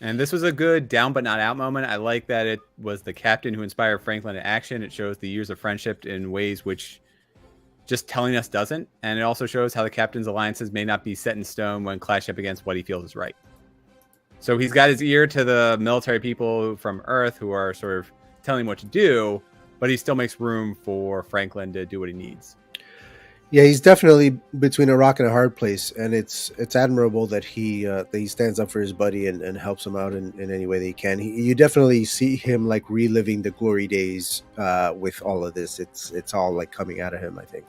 And this was a good down but not out moment. I like that it was the captain who inspired Franklin to action. It shows the years of friendship in ways which just telling us doesn't. And it also shows how the captain's alliances may not be set in stone when clashing up against what he feels is right. So he's got his ear to the military people from Earth who are sort of telling him what to do, but he still makes room for Franklin to do what he needs. Yeah, he's definitely between a rock and a hard place, and it's admirable that he stands up for his buddy and helps him out in any way that he can. You definitely see him like reliving the glory days with all of this. It's all like coming out of him, I think.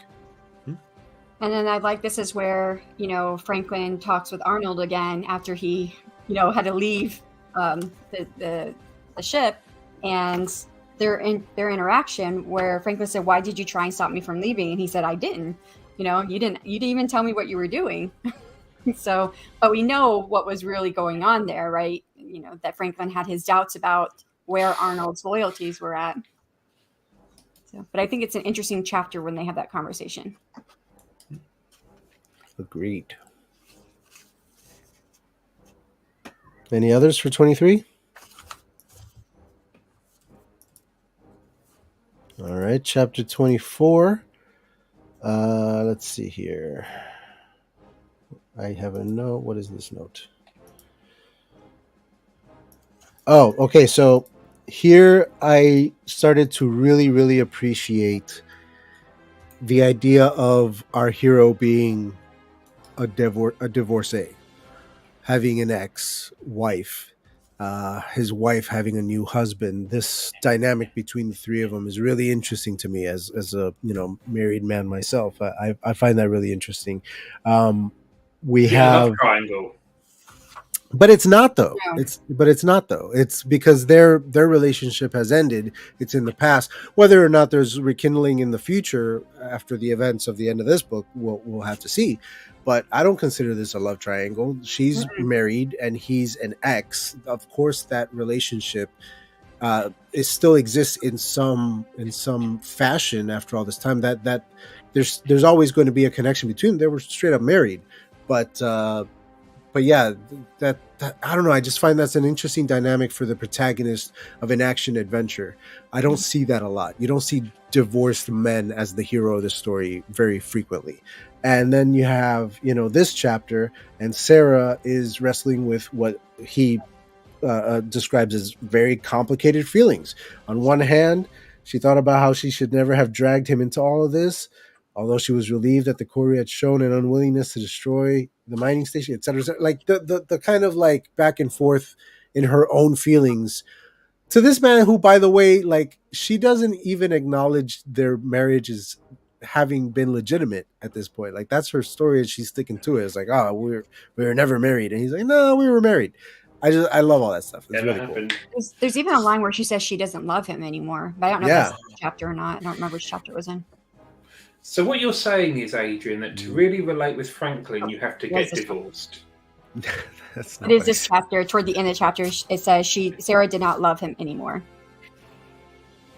And then I like this is where Franklin talks with Arnold again after he had to leave the ship, and their interaction where Franklin said, "Why did you try and stop me from leaving?" And he said, "I didn't. You didn't even tell me what you were doing." So, but we know what was really going on there, right? That Franklin had his doubts about where Arnold's loyalties were at. So, but I think it's an interesting chapter when they have that conversation. Agreed. Any others for 23? All right, chapter 24. Let's see here. I have a note. What is this note? Oh, okay. So here I started to really, really appreciate the idea of our hero being a divorcee, having an ex-wife, his wife having a new husband. This dynamic between the three of them is really interesting to me as a married man myself. I find that really interesting. We have love triangle. But it's not though. Yeah. It's not though. It's because their relationship has ended. It's in the past. Whether or not there's rekindling in the future after the events of the end of this book, we'll have to see. But I don't consider this a love triangle. She's married and he's an ex. Of course, that relationship it still exists in some fashion after all this time. That there's always going to be a connection between them. They were straight up married, but yeah, that I don't know. I just find that's an interesting dynamic for the protagonist of an action adventure. I don't see that a lot. You don't see divorced men as the hero of the story very frequently. And then you have, this chapter, and Sarah is wrestling with what he describes as very complicated feelings. On one hand, she thought about how she should never have dragged him into all of this, although she was relieved that the Corey had shown an unwillingness to destroy the mining station, et cetera. Like the kind of like back and forth in her own feelings to this man who, by the way, like she doesn't even acknowledge their marriage as having been legitimate at this point. Like that's her story and she's sticking to it. It's like, oh, we were never married. And he's like, no, we were married. I love all that stuff. It's really cool. There's even a line where she says she doesn't love him anymore, but I don't know if that's the chapter or not. I don't remember which chapter it was in. So what you're saying is, Adrian, that to really relate with Franklin, you have to get divorced. That's it is this chapter. Toward the end of the chapter, it says Sarah did not love him anymore.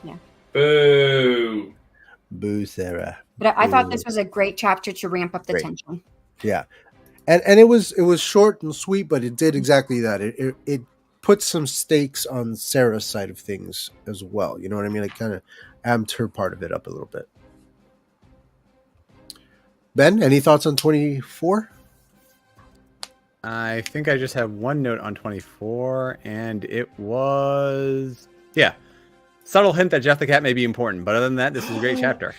Yeah. Boo. Boo, Sarah. But I thought this was a great chapter to ramp up the tension. Yeah. And it was short and sweet, but it did exactly that. It put some stakes on Sarah's side of things as well. You know what I mean? It kind of amped her part of it up a little bit. Ben, any thoughts on 24? I think I just have one note on 24, and it was subtle hint that Jeff the Cat may be important. But other than that, this is a great chapter.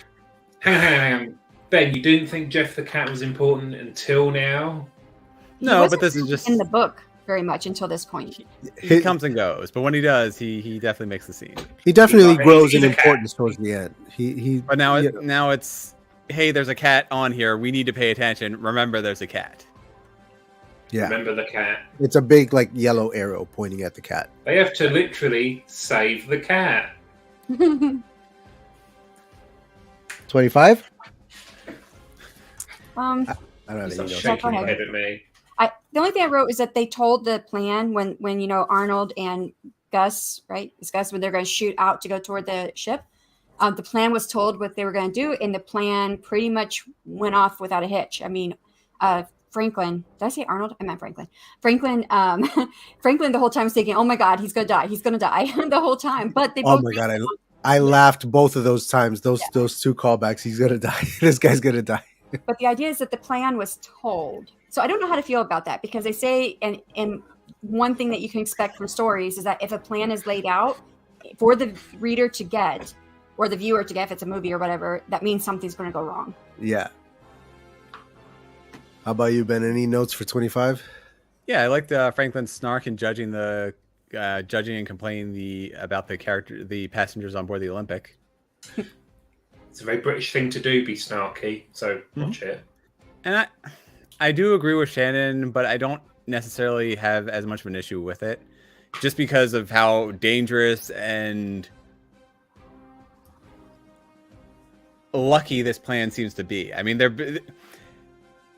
Hang on. Ben, you didn't think Jeff the Cat was important until now? No, but this is just in the book very much until this point. He comes and goes, but when he does, he definitely makes the scene. He definitely grows he's in a cat. importance towards the end. But now you know. now it's hey, there's a cat on here. We need to pay attention. Remember, there's a cat. Yeah, Remember the cat. it's a big like yellow arrow pointing at the cat. They have to literally save the cat. 25. um, I don't know. He's You not know, shaking go his ahead. head at me. The only thing I wrote is that they told the plan when Arnold and Gus, right? It's Gus when they're going to shoot out to go toward the ship. The plan was told what they were going to do, and the plan pretty much went off without a hitch. I mean, Franklin. Did I say Arnold? I meant Franklin. Franklin. Franklin. The whole time was thinking, "Oh my God, he's going to die. He's going to die." The whole time. But they oh both. my god, I laughed both of those times. Those two callbacks. He's gonna die. This guy's gonna die. But the idea is that the plan was told. So I don't know how to feel about that because they say, and one thing that you can expect from stories is that if a plan is laid out for the reader to get, or the viewer to get, if it's a movie or whatever, that means something's going to go wrong. Yeah. How about you, Ben? Any notes for 25? Yeah, I liked Franklin's snark and judging and complaining about the passengers on board the Olympic. It's a very British thing to do, be snarky. So watch it. And I do agree with Shannon, but I don't necessarily have as much of an issue with it, just because of how dangerous and lucky this plan seems to be. I mean,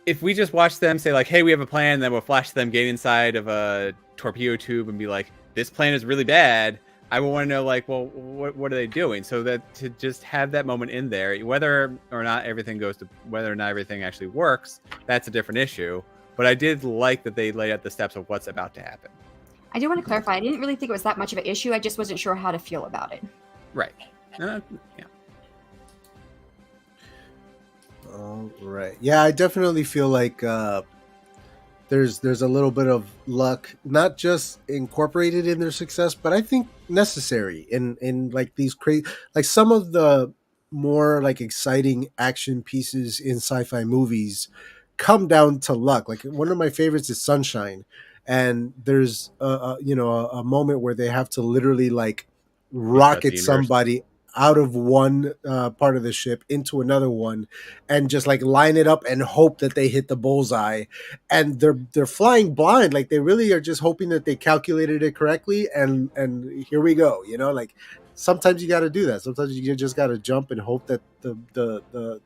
if we just watch them say like, "Hey, we have a plan," then we'll flash them getting inside of a torpedo tube and be like, "This plan is really bad." I will want to know, like, well, what are they doing? So that to just have that moment in there, whether or not everything actually works, that's a different issue. But I did like that they laid out the steps of what's about to happen. I do want to clarify. I didn't really think it was that much of an issue. I just wasn't sure how to feel about it. Right. Yeah. All right. Yeah, I definitely feel like there's a little bit of luck, not just incorporated in their success, but I think necessary in like these crazy, like some of the more like exciting action pieces in sci-fi movies come down to luck. Like one of my favorites is Sunshine, and there's a moment where they have to literally like rocket somebody out of one part of the ship into another one and just like line it up and hope that they hit the bullseye, and they're flying blind, like they really are just hoping that they calculated it correctly, and here we go, like sometimes you got to do that. Sometimes you just got to jump and hope that the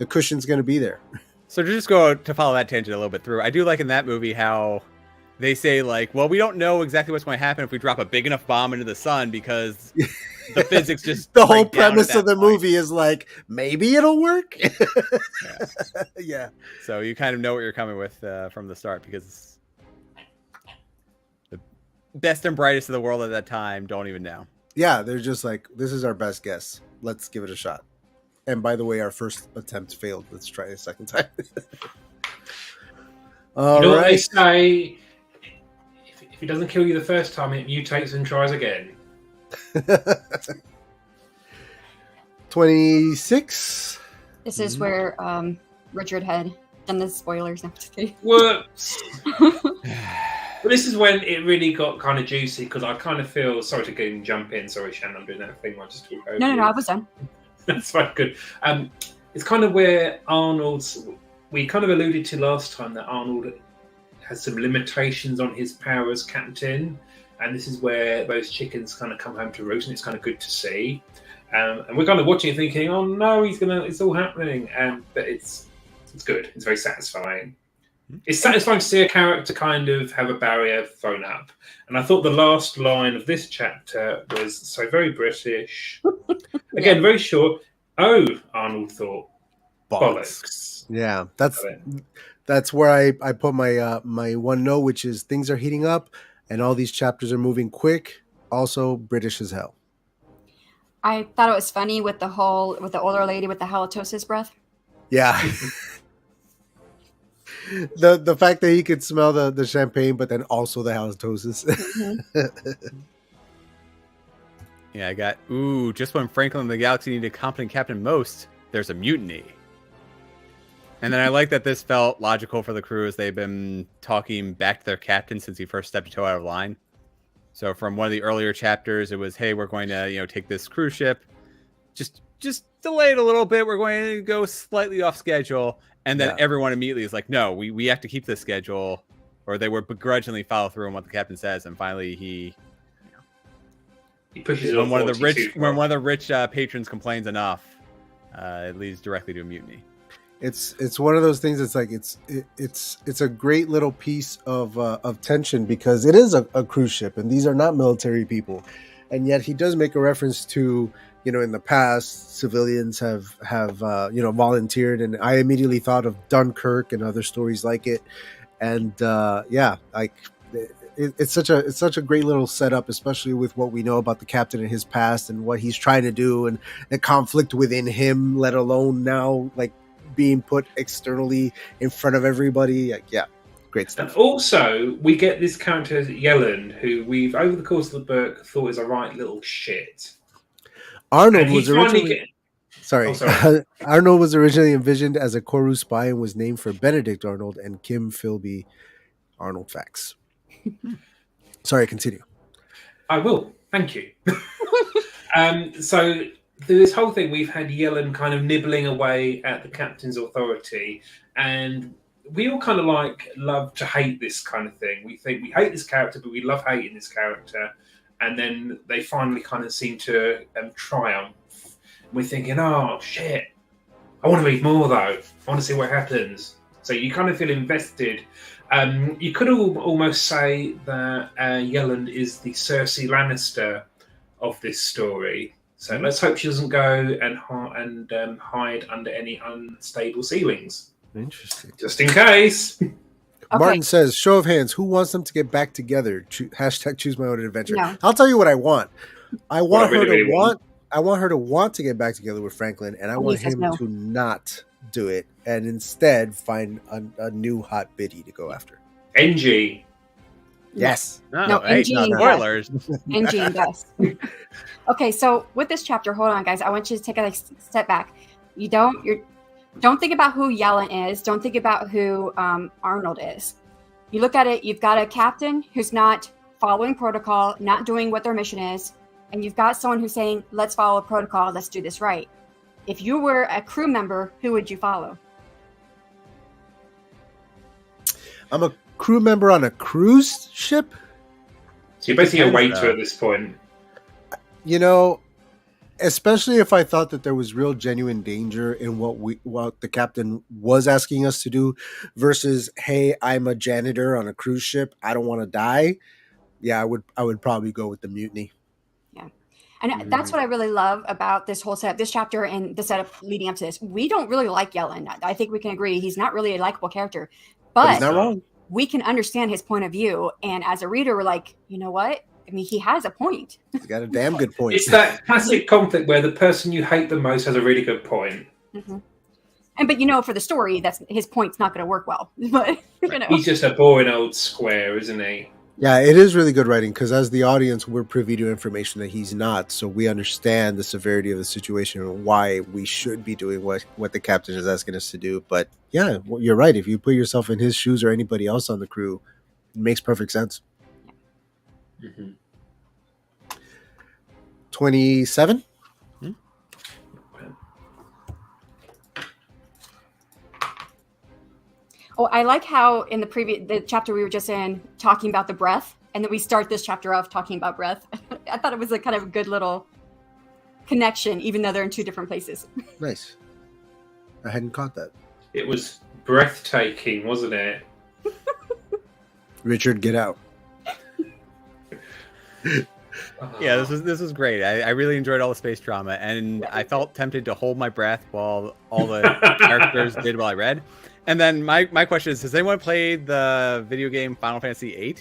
cushion's going to be there. So to just go to follow that tangent a little bit through, I do like in that movie how they say like, well, we don't know exactly what's going to happen if we drop a big enough bomb into the sun because the physics just the whole premise of the movie is like, maybe it'll work. Yeah. So you kind of know what you're coming with from the start, because the best and brightest of the world at that time don't even know. Yeah, they're just like, this is our best guess. Let's give it a shot. And by the way, our first attempt failed. Let's try a second time. All right. What they say? If it doesn't kill you the first time, it mutates and tries again. 26. This is where Richard had done the spoilers. Whoops. But this is when it really got kind of juicy, because I kind of feel sorry to jump in. Sorry, Shannon, I'm doing that thing where I just talk over. No, I was done. That's fine, good. It's kind of where we kind of alluded to last time that Arnold has some limitations on his power as captain, and this is where those chickens kind of come home to roost, and it's kind of good to see. And we're kind of watching it thinking, oh no, it's all happening. But it's good. It's very satisfying. It's satisfying to see a character kind of have a barrier thrown up. And I thought the last line of this chapter was so very British. Again, very short. Oh, Arnold thought, bollocks. Yeah, that's where I put my my one note, which is things are heating up and all these chapters are moving quick. Also British as hell. I thought it was funny with the older lady with the halitosis breath. Yeah. The fact that he could smell the champagne, but then also the halitosis. Yeah, I got, just when Franklin and the Galaxy need a competent captain most, there's a mutiny. And then I like that this felt logical for the crew as they've been talking back to their captain since he first stepped toe out of line. So from one of the earlier chapters, it was, hey, we're going to, take this cruise ship. Just delay it a little bit. We're going to go slightly off schedule. And then everyone immediately is like, no, we have to keep this schedule. Or they would begrudgingly follow through on what the captain says. And finally he pushes it when one of the rich patrons complains enough, it leads directly to a mutiny. It's one of those things. It's like it's a great little piece of tension because it is a cruise ship and these are not military people, and yet he does make a reference to, in the past civilians have volunteered, and I immediately thought of Dunkirk and other stories like it, and it's such a great little setup, especially with what we know about the captain and his past and what he's trying to do and the conflict within him, let alone now being put externally in front of everybody. Great stuff. And also, we get this character Yelland, who we've over the course of the book thought is a right little shit. Arnold was originally Arnold was originally envisioned as a Koru spy and was named for Benedict Arnold and Kim Philby. Arnold facts. Sorry, continue. I will. Thank you. So through this whole thing, we've had Yellen kind of nibbling away at the captain's authority, and we all kind of love to hate this kind of thing. We think we hate this character, but we love hating this character, and then they finally kind of seem to triumph. We're thinking, oh shit, I want to read more though. I want to see what happens. So you kind of feel invested. You could almost say that Yelland is the Cersei Lannister of this story. So let's hope she doesn't go and hide under any unstable ceilings. Interesting. Just in case. Okay. Martin says, show of hands, who wants them to get back together? Hashtag choose my own adventure. No. I'll tell you what I want. I want her to want to get back together with Franklin, and I want him to not do it and instead find a new hot biddy to go after. NG. Yes. No, NG and spoilers. NG and Gus. Okay, so with this chapter, hold on, guys. I want you to take a step back. Don't think about who Yellen is. Don't think about who Arnold is. You look at it. You've got a captain who's not following protocol, not doing what their mission is, and you've got someone who's saying, "Let's follow protocol. Let's do this right." If you were a crew member, who would you follow? I'm a crew member on a cruise ship. So you're basically a waiter at this point. Especially if I thought that there was real genuine danger in what the captain was asking us to do versus, hey, I'm a janitor on a cruise ship, I don't want to die. Yeah, I would probably go with the mutiny. Yeah. And that's what I really love about this whole setup, this chapter and the setup leading up to this. We don't really like Yellen. I think we can agree he's not really a likable character. But he's not wrong. We can understand his point of view. And as a reader, we're like, you know what? I mean, he has a point. He's got a damn good point. It's that classic conflict where the person you hate the most has a really good point. Mm-hmm. But for the story, that's his point's not going to work well. But he's just a boring old square, isn't he? Yeah, it is really good writing because as the audience, we're privy to information that he's not, so we understand the severity of the situation and why we should be doing what the captain is asking us to do. But yeah, you're right. If you put yourself in his shoes or anybody else on the crew, it makes perfect sense. Mm-hmm. 27. Oh, I like how in the chapter we were just in talking about the breath, and then we start this chapter off talking about breath. I thought it was a kind of a good little connection, even though they're in two different places. Nice. I hadn't caught that. It was breathtaking, wasn't it? Richard, get out. Yeah, this was great. I really enjoyed all the space drama, and I felt tempted to hold my breath while all the characters did while I read. And then my question is, has anyone played the video game Final Fantasy VIII?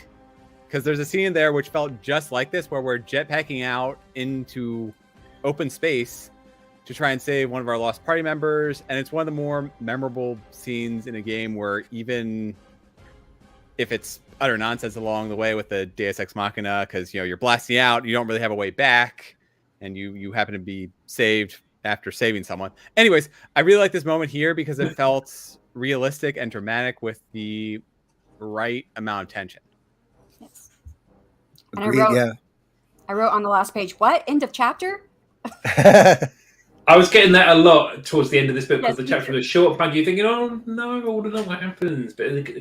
Because there's a scene in there which felt just like this, where we're jetpacking out into open space to try and save one of our lost party members. And it's one of the more memorable scenes in a game where even if it's utter nonsense along the way with the Deus Ex Machina, because you're blasting out, you don't really have a way back, and you happen to be saved after saving someone. Anyways, I really like this moment here because it felt realistic and dramatic with the right amount of tension. Yes. And Agreed, I wrote on the last page, what? End of chapter? I was getting that a lot towards the end of this book because Yes, the chapter was short. And you're thinking, oh no, I want to know what happens. But then you think,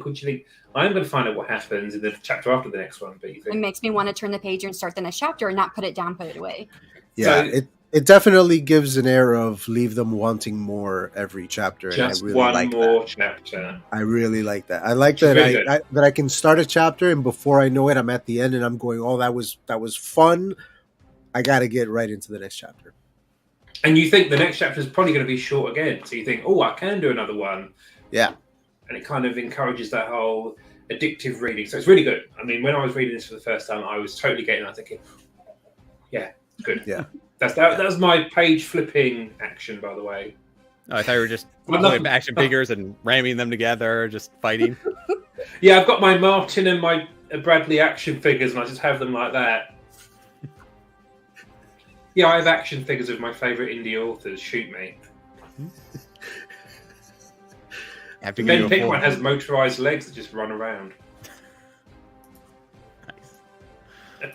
I'm going to find out what happens in the chapter after the next one. But you think It makes me want to turn the page and start the next chapter and not put it down, put it away. Yeah, So- it definitely gives an air of leave them wanting more every chapter. just and I really one like more that. chapter. I really like that. I like It's that really good. that I can start a chapter and before I know it, I'm at the end and I'm going, oh, that was fun. I got to get right into the next chapter. And you think the next chapter is probably going to be short again. So you think, oh, I can do another one. Yeah. And it kind of encourages that whole addictive reading. So it's really good. I mean, when I was reading this for the first time, I was totally getting it. I was thinking, yeah, good. Yeah. That was my page flipping action, by the way. Oh, I thought you were just Well, pulling nothing- action figures and ramming them together, just fighting. Yeah, I've got my Martin and my Bradley action figures, and I just have them like that. Yeah, I have action figures of my favourite indie authors. Shoot me. Have to give Ben you a Pick full- one has motorised legs that just run around.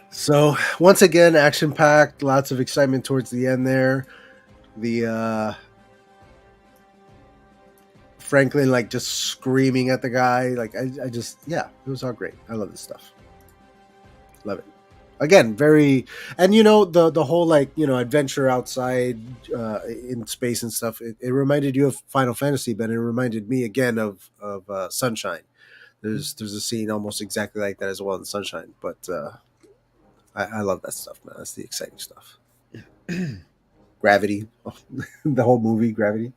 So once again, action packed, lots of excitement towards the end there. The Franklin like just screaming at the guy. Like I just it was all great. I love this stuff. Love it. Again, very and the whole adventure outside in space and stuff. It reminded you of Final Fantasy, but it reminded me again of Sunshine. There's a scene almost exactly like that as well in Sunshine, but. I love that stuff, man. That's the exciting stuff. Gravity, the whole movie, Gravity.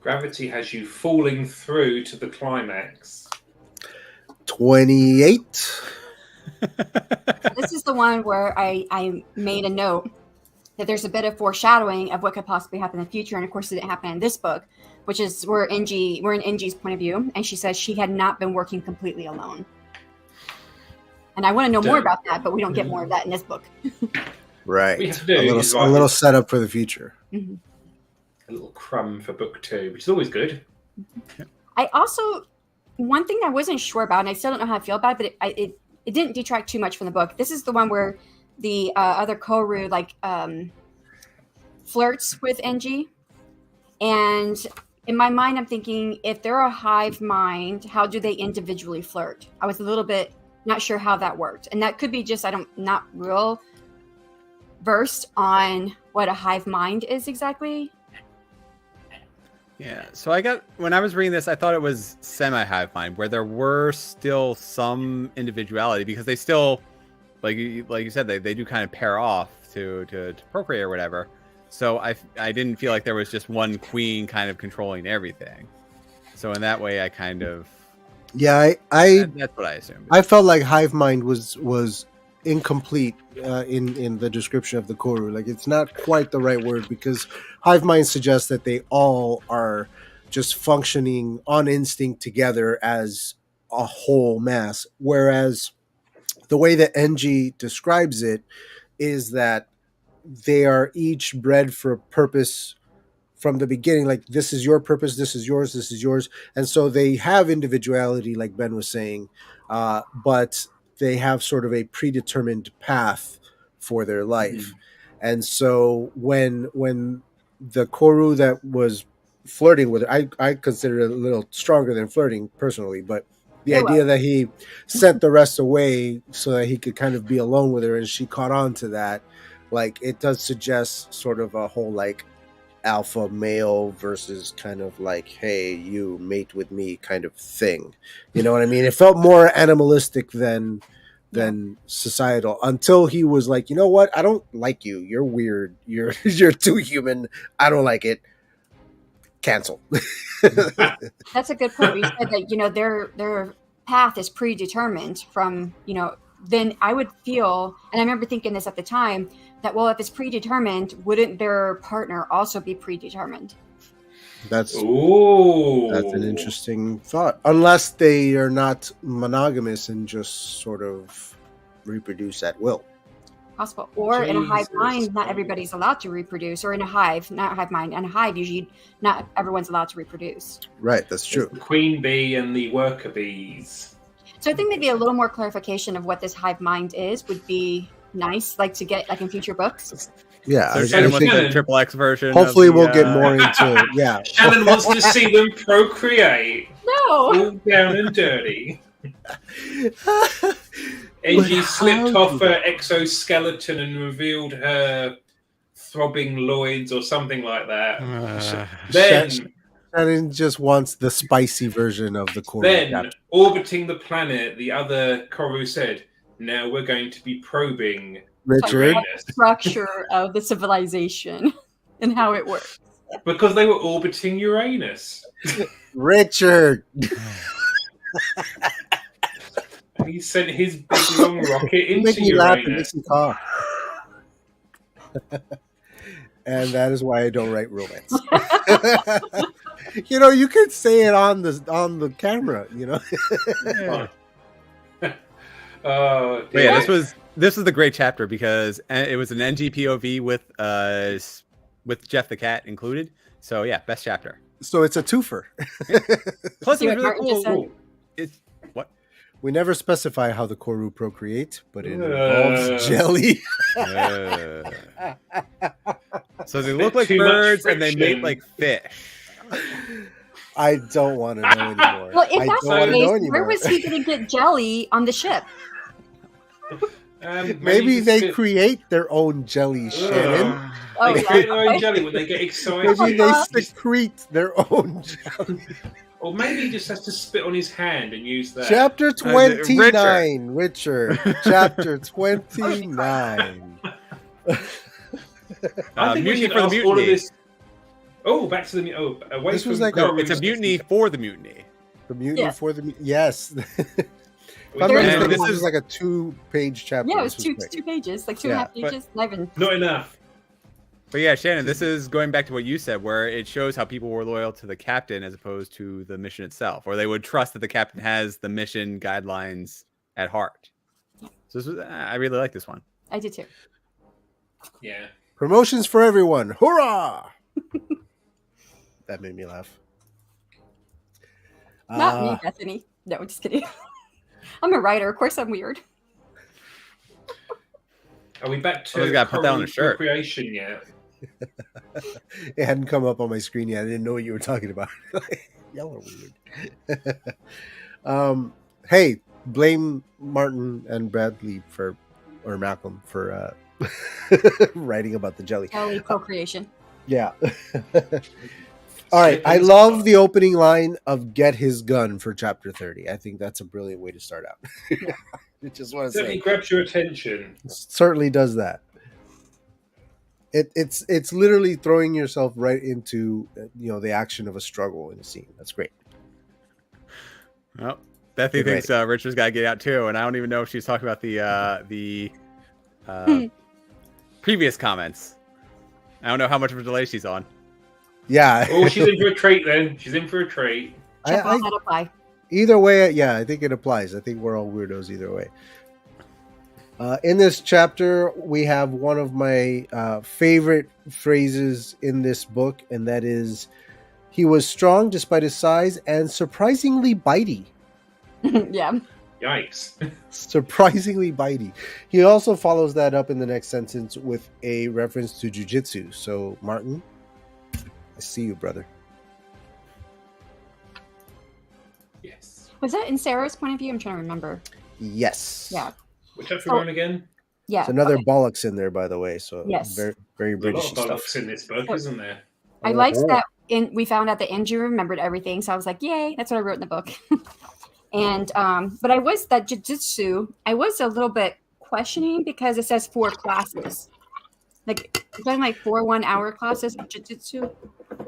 Gravity has you falling through to the climax. 28. This is the one where I made a note that there's a bit of foreshadowing of what could possibly happen in the future. And of course, it didn't happen in this book, which is we're in NG's point of view. And she says she had not been working completely alone. And I want to know more about that, but we don't get more of that in this book. Right. We have to do a is little setup for the future. Mm-hmm. A little crumb for book 2, which is always good. I also, one thing I wasn't sure about, and I still don't know how I feel about it, but it didn't detract too much from the book. This is the one where the other Koru flirts with NG. And in my mind, I'm thinking, if they're a hive mind, how do they individually flirt? I was a little bit not sure how that worked. And that could be just, not real versed on what a hive mind is exactly. Yeah, so when I was reading this, I thought it was semi-hive mind, where there were still some individuality, because they still, like you said, they do kind of pair off to procreate or whatever. So I didn't feel like there was just one queen kind of controlling everything. So in that way, I kind of that's what I assumed. I felt like hive mind was incomplete in the description of the Koru. Like it's not quite the right word, because hive mind suggests that they all are just functioning on instinct together as a whole mass, whereas the way that NG describes it is that they are each bred for a purpose from the beginning. Like, this is your purpose, this is yours, and so they have individuality, like Ben was saying, but they have sort of a predetermined path for their life. And so when the Koru that was flirting with her, I consider it a little stronger than flirting personally, but the idea that he sent the rest away so that he could kind of be alone with her, and she caught on to that, like, it does suggest sort of a whole like alpha male versus kind of like, hey, you mate with me kind of thing. You know what I mean? It felt more animalistic than societal, until he was like, you know what? I don't like you. You're weird. You're too human. I don't like it. Cancel. That's a good point. You said that, their path is predetermined from, then I would feel, and I remember thinking this at the time, that, well, if it's predetermined, wouldn't their partner also be predetermined? That's Ooh. an interesting thought. Unless they are not monogamous and just sort of reproduce at will. Possible. Or in a hive Jesus. mind, not everybody's allowed to reproduce. Or in a hive, not hive mind, in a hive, usually not everyone's allowed to reproduce. Right, that's true. The queen bee and the worker bees. So I think maybe a little more clarification of what this hive mind is would be nice, like to get like in future books. Yeah, So I Shannon wants think the triple X version. hopefully of the, we'll get more into yeah. Shannon wants to see them procreate. No. All down and dirty. Angie slipped off her exoskeleton and revealed her throbbing loins or something like that. Then, Shannon just wants the spicy version of the core. then orbiting the planet, the other Koru said, "Now we're going to be probing Richard, Uranus." Structure of the civilization and how it works. Because they were orbiting Uranus. Richard. And he sent his big long rocket You into make me laugh and Uranus. makes me cough. And that is why I don't write romance. You know, you could say it on the camera. You know. Yeah. Oh, But yeah, this was the great chapter because it was an NGPOV with Jeff the cat included. So yeah, best chapter. So it's a twofer. Plus, See it was what really Martin just cool. said? It's what? We never specify how the Koru procreate, but it involves jelly. So they look like Too much birds and they mate friction. like fish. I don't want to know anymore. Well, if I that's don't want to know the case, where anymore. was he going to get jelly on the ship? Maybe they just- create their own jelly, Shannon. Oh, They yeah. create their own jelly when they get excited. Maybe they secrete their own jelly. Or maybe he just has to spit on his hand and use that. Chapter 29, Richard. Chapter 29. I think we Mutiny should for the ask all of mutiny. this. Oh, back to the away This from was like No, it's a mutiny for the mutiny. The mutiny Yeah. for the yes. We I'm There not is- mistaken, this this is- is like a 2-page chapter. Yeah, it was This two quick. pages, like two Yeah, and a half pages. Not even. Not enough. But yeah, Shannon, this is going back to what you said, where it shows how people were loyal to the captain as opposed to the mission itself, or they would trust that the captain has the mission guidelines at heart. So this was, I really like this one. I did too. Yeah. Promotions for everyone. Hurrah! That made me laugh. Not me, Bethany. No, just kidding. I'm a writer. Of course, I'm weird. Are we back Oh, to he's gotta put that on Korean a shirt. procreation yet? It hadn't come up on my screen yet. I didn't know what you were talking about. Y'all are weird. Hey, blame Martin and Bradley or Malcolm for writing about the jelly. Jelly procreation. Yeah. All right. I love the opening line of "Get his gun" for chapter 30. I think that's a brilliant way to start out. I just want to Certainly say, grabs your attention. certainly does that. It's literally throwing yourself right into the action of a struggle in a scene. That's great. Well, Bethany Get thinks Richard's got to get out too, and I don't even know if she's talking about the previous comments. I don't know how much of a delay she's on. Yeah. Oh, she's in for a treat then. She's in for a treat. Check out how to apply. Either way, yeah, I think it applies. I think we're all weirdos either way. In this chapter, we have one of my favorite phrases in this book, and that is, "He was strong despite his size and surprisingly bitey." Yeah. Yikes. Surprisingly bitey. He also follows that up in the next sentence with a reference to jujitsu. So, Martin, I see you, brother. Yes. Was that in Sarah's point of view? I'm trying to remember. Yes. Yeah. Which chapter are we on again? Yeah. There's another okay. bollocks in there, by the way. So, Yes. very, very There's a lot British of stuff. bollocks in this book, isn't there? I liked that we found out that Andrew remembered everything, so I was like, "Yay!" That's what I wrote in the book. And but I was that jujitsu. I was a little bit questioning because it says 4 classes. Like, it's only like 4 1-hour classes of jujitsu.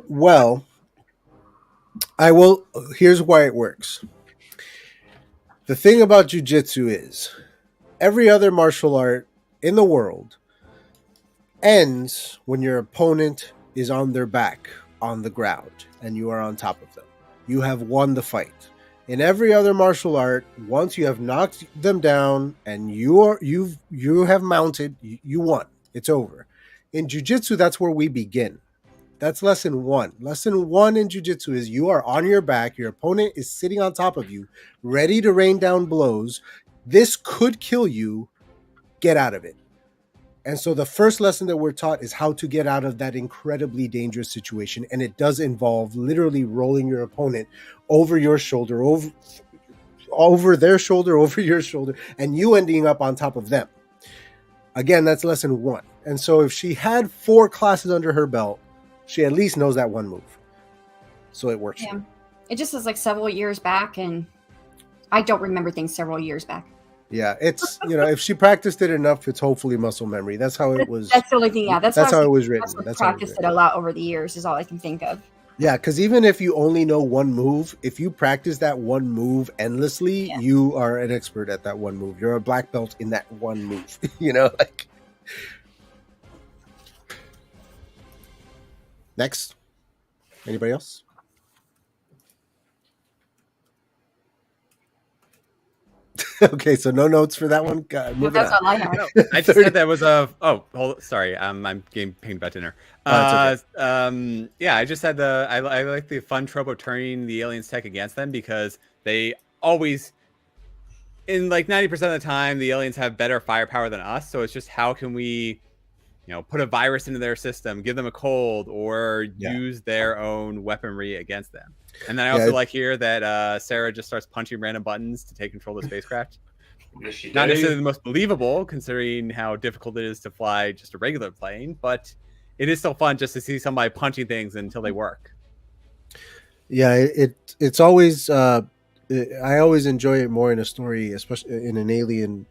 Well, here's why it works. The thing about jujitsu is Every other martial art in the world ends when your opponent is on their back on the ground and you are on top of them. You have won the fight. In every other martial art, once you have knocked them down and you have mounted, you won. It's over. In jiu-jitsu, that's where we begin. That's lesson 1. Lesson 1 in jiu-jitsu is you are on your back, your opponent is sitting on top of you, ready to rain down blows. This could kill you. Get out of it. And so the first lesson that we're taught is how to get out of that incredibly dangerous situation. And it does involve literally rolling your opponent over your shoulder, over their shoulder, over your shoulder, and you ending up on top of them. Again, that's lesson 1. And so if she had 4 classes under her belt, she at least knows that one move. So it works. Yeah. It just was like several years back, and I don't remember things several years back. Yeah, it's, if she practiced it enough, it's hopefully muscle memory. That's how it was. That's the only thing. Yeah, that's how it was written. I've practiced it a lot over the years. Is all I can think of. Yeah, because even if you only know one move, if you practice that one move endlessly, you are an expert at that one move. You're a black belt in that one move. Next. Anybody else? Okay, so no notes for that one. That's all I have. I just said that was a. Oh, sorry. I'm getting pinged about dinner. Okay. Yeah, I just said I like the fun trope of turning the aliens' tech against them because they always, in like 90% of the time, the aliens have better firepower than us. So it's just how can we, put a virus into their system, give them a cold, or use their own weaponry against them. And then I also like here that Sarah just starts punching random buttons to take control of the spacecraft. Not necessarily the most believable, considering how difficult it is to fly just a regular plane, but it is still fun just to see somebody punching things until they work. Yeah, it's always I always enjoy it more in a story, especially in an alien,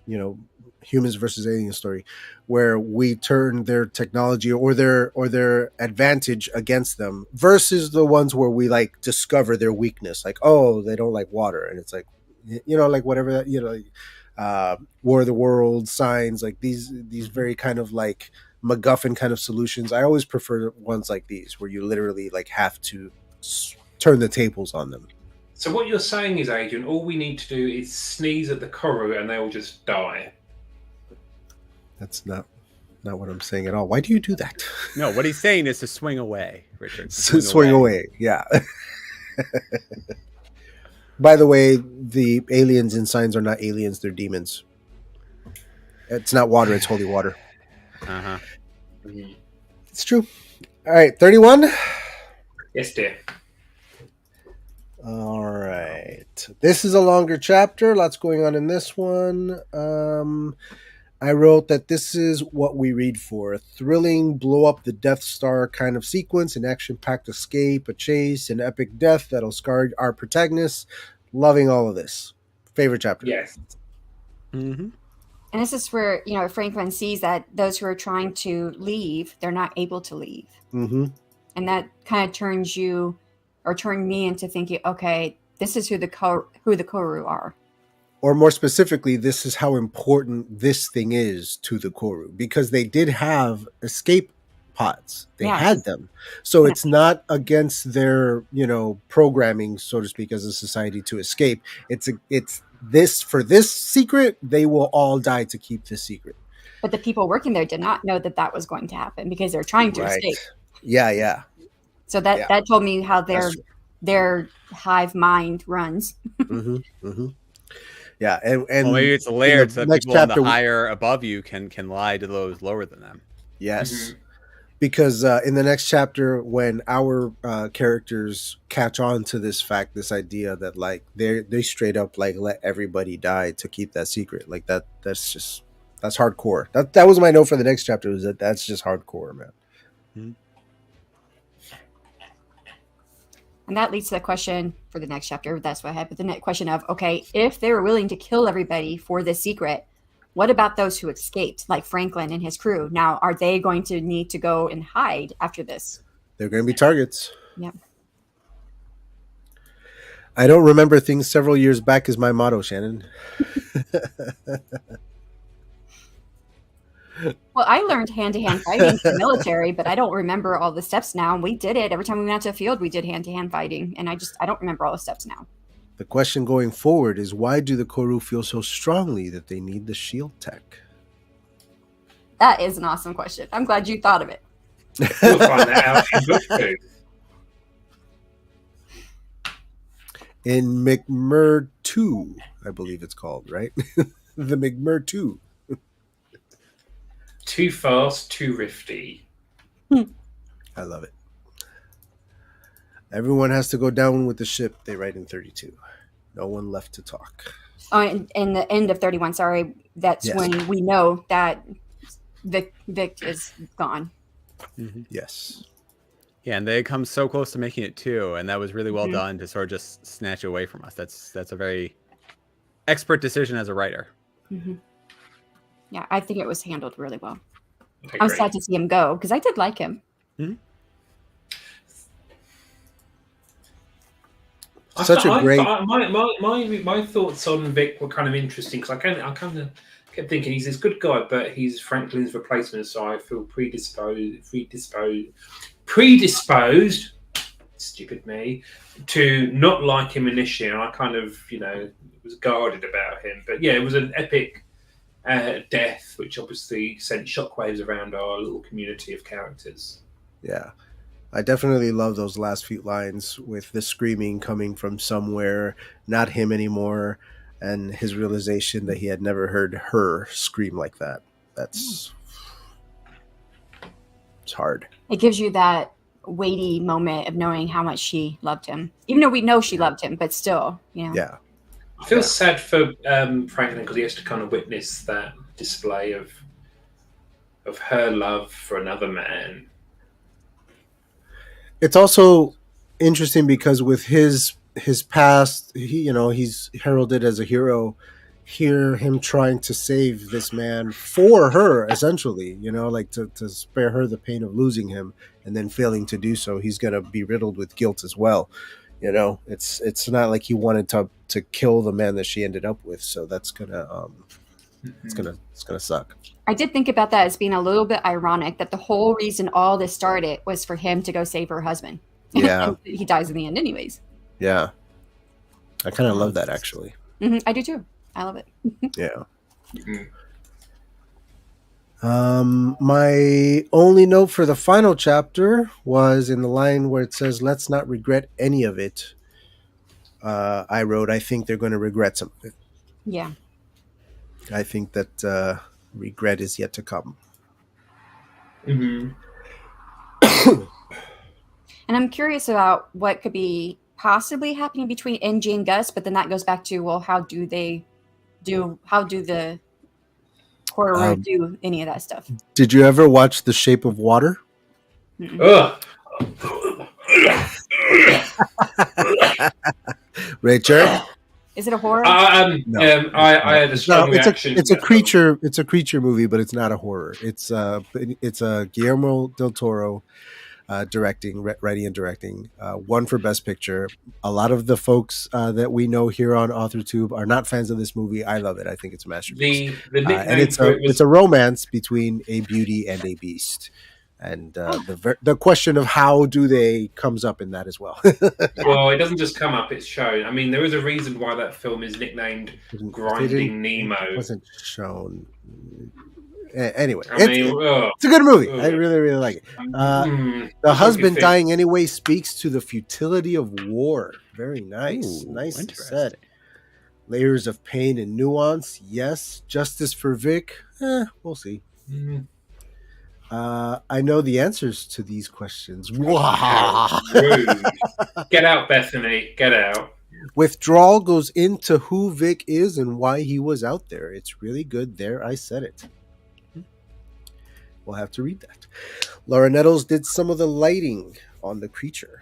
humans versus alien story, where we turn their technology or their advantage against them versus the ones where we like discover their weakness, like, oh, they don't like water, and it's like, like whatever that, War of the World, Signs, like these very kind of like MacGuffin kind of solutions. I always prefer ones like these where you literally like have to turn the tables on them. So what you're saying is, Adrian, all we need to do is sneeze at the Koru and they will just die. That's not what I'm saying at all. Why do you do that? No, what he's saying is to swing away, Richard. Swing away. Yeah. By the way, the aliens in Signs are not aliens, they're demons. It's not water, it's holy water. Uh-huh. It's true. All right, 31. Yes, dear. All right. This is a longer chapter. Lots going on in this one. I wrote that this is what we read for. A thrilling, blow up the Death Star kind of sequence, an action-packed escape, a chase, an epic death that'll scar our protagonists. Loving all of this. Favorite chapter. Yes. Mm-hmm. And this is where, Franklin sees that those who are trying to leave, they're not able to leave. Mm-hmm. And that kind of turned me into thinking, okay, this is who the Koru are. Or more specifically, this is how important this thing is to the Koru, because they did have escape pods. They had them. So it's not against their, programming, so to speak, as a society to escape. It's this, for this secret, they will all die to keep this secret. But the people working there did not know that was going to happen because they're trying to escape. Yeah. So that told me how their hive mind runs. Mm-hmm. Mm-hmm. Yeah, and maybe it's layered so that people in the higher above you can lie to those lower than them. Yes, mm-hmm. Because in the next chapter, when our characters catch on to this fact, this idea that like they straight up like let everybody die to keep that secret, like that's hardcore. That was my note for the next chapter. Was that's just hardcore, man. Mm-hmm. And that leads to the question for the next chapter. That's what I had. But the next question of, okay, if they were willing to kill everybody for this secret, what about those who escaped, like Franklin and his crew? Now, are they going to need to go and hide after this? They're going to be targets. Yeah. I don't remember things several years back is my motto, Shannon. Well, I learned hand-to-hand fighting in the military, but I don't remember all the steps now. We did it every time we went out to the field. We did hand-to-hand fighting, and I don't remember all the steps now. The question going forward is, why do the Koru feel so strongly that they need the shield tech? That is an awesome question. I'm glad you thought of it. We'll find that out in book 2. In McMurdo, I believe it's called, right? The McMurdo. Too fast, too rifty. I love it. Everyone has to go down with the ship, they write in 32. No one left to talk. Oh, and in the end of 31, sorry, that's Yes. when we know that Vic is gone. Yes. Yeah, and they come so close to making it too, and that was really well done to sort of just snatch it away from us. That's a very expert decision as a writer. Yeah, I think it was handled really well. Okay, I was great. sad to see him go because I did like him. Such a great. My thoughts on Vic were kind of interesting because I kind of kept thinking he's this good guy, but he's Franklin's replacement, so I feel predisposed. Stupid me, to not like him initially, and I kind of was guarded about him. But yeah, it was an epic death, which obviously sent shockwaves around our little community of characters. Yeah. I definitely love those last few lines with the screaming coming from somewhere, not him anymore, and his realization that he had never heard her scream like that. It's hard. It gives you that weighty moment of knowing how much she loved him, even though we know she loved him, but still, Yeah. I feel sad for Franklin because he has to kind of witness that display of her love for another man. It's also interesting because with his past, he's heralded as a hero. Hear him trying to save this man for her, essentially, like to spare her the pain of losing him, and then failing to do so, he's gonna be riddled with guilt as well. It's not like he wanted to kill the man that she ended up with, so that's gonna it's gonna suck. I did think about that as being a little bit ironic that the whole reason all this started was for him to go save her husband. Yeah. He dies in the end anyways. Yeah, I kind of love that, actually. I do too. I love it. Yeah. My only note for the final chapter was in the line where it says, "Let's not regret any of it." I wrote, "I think they're going to regret some of it." Yeah. I think that regret is yet to come. And I'm curious about what could be possibly happening between NG and Gus, but then that goes back to, well, how do the Koru do any of that stuff? Did you ever watch The Shape of Water? Richard? Is it a horror? No, I had a strong reaction. It's a creature. It's a creature movie, but it's not a horror. It's a Guillermo del Toro writing and directing. Won for Best Picture. A lot of the folks that we know here on AuthorTube are not fans of this movie. I love it. I think it's a masterpiece. The nickname and it's a romance between a beauty and a beast. And the question of how do they comes up in that as well. Well, it doesn't just come up; it's shown. I mean, there is a reason why that film is nicknamed "Grinding Nemo." It wasn't shown. Anyway, it's a good movie. I really, really like it. The husband dying anyway speaks to the futility of war. Very nice. Nice said. Layers of pain and nuance. Yes. Justice for Vic. We'll see. I know the answers to these questions. Wow. Get out, Bethany. Get out. Withdrawal goes into who Vic is and why he was out there. It's really good. There, I said it. We'll have to read that. Laura Nettles did some of the lighting on the creature.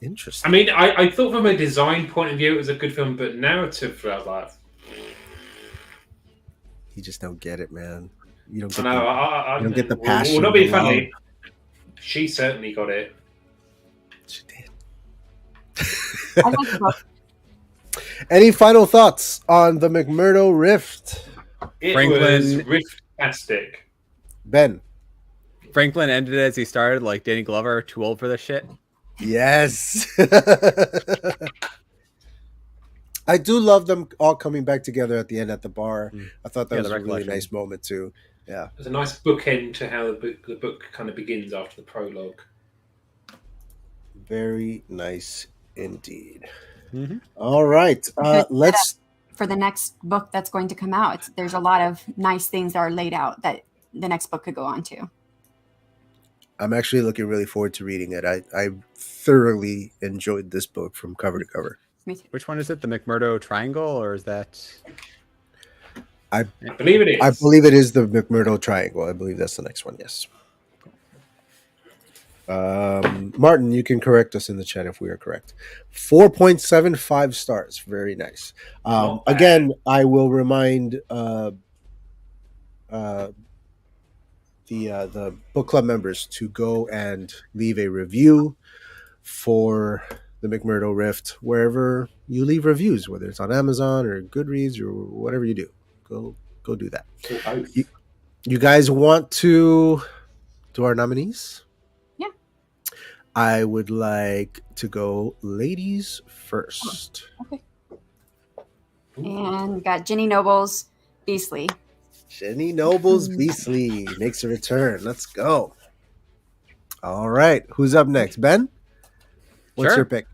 Interesting. I mean, I thought from a design point of view it was a good film, but narrative, I was like, you just don't get it, man. You don't get you don't get the passion. Well, not being funny. She certainly got it. She did. Any final thoughts on the McMurdo Rift? It was rift-tastic. Ben. Franklin ended as he started, like Danny Glover, too old for this shit. Yes. I do love them all coming back together at the end at the bar. I thought that was a really nice moment too. Yeah. There's a nice bookend to how the book kind of begins after the prologue. Very nice indeed. Mm-hmm. All right. Let's for the next book that's going to come out. There's a lot of nice things that are laid out that the next book could go on to. I'm actually looking really forward to reading it. I thoroughly enjoyed this book from cover to cover. Me too. Which one is it? The McMurdo Triangle, or is that? I believe it is. I believe it is the McMurdo Triangle. I believe that's the next one. Yes. Martin, you can correct us in the chat if we are correct. 4.75 stars. Very nice. Again, I will remind the book club members to go and leave a review for the McMurdo Rift wherever you leave reviews, whether it's on Amazon or Goodreads or whatever you do. Go do that. You guys want to do our nominees? Yeah. I would like to go ladies first. Okay. And we got Ginny Noble's Beastly. Jenny Noble's Beastly makes a return. Let's go. All right. Who's up next? Ben? What's your pick?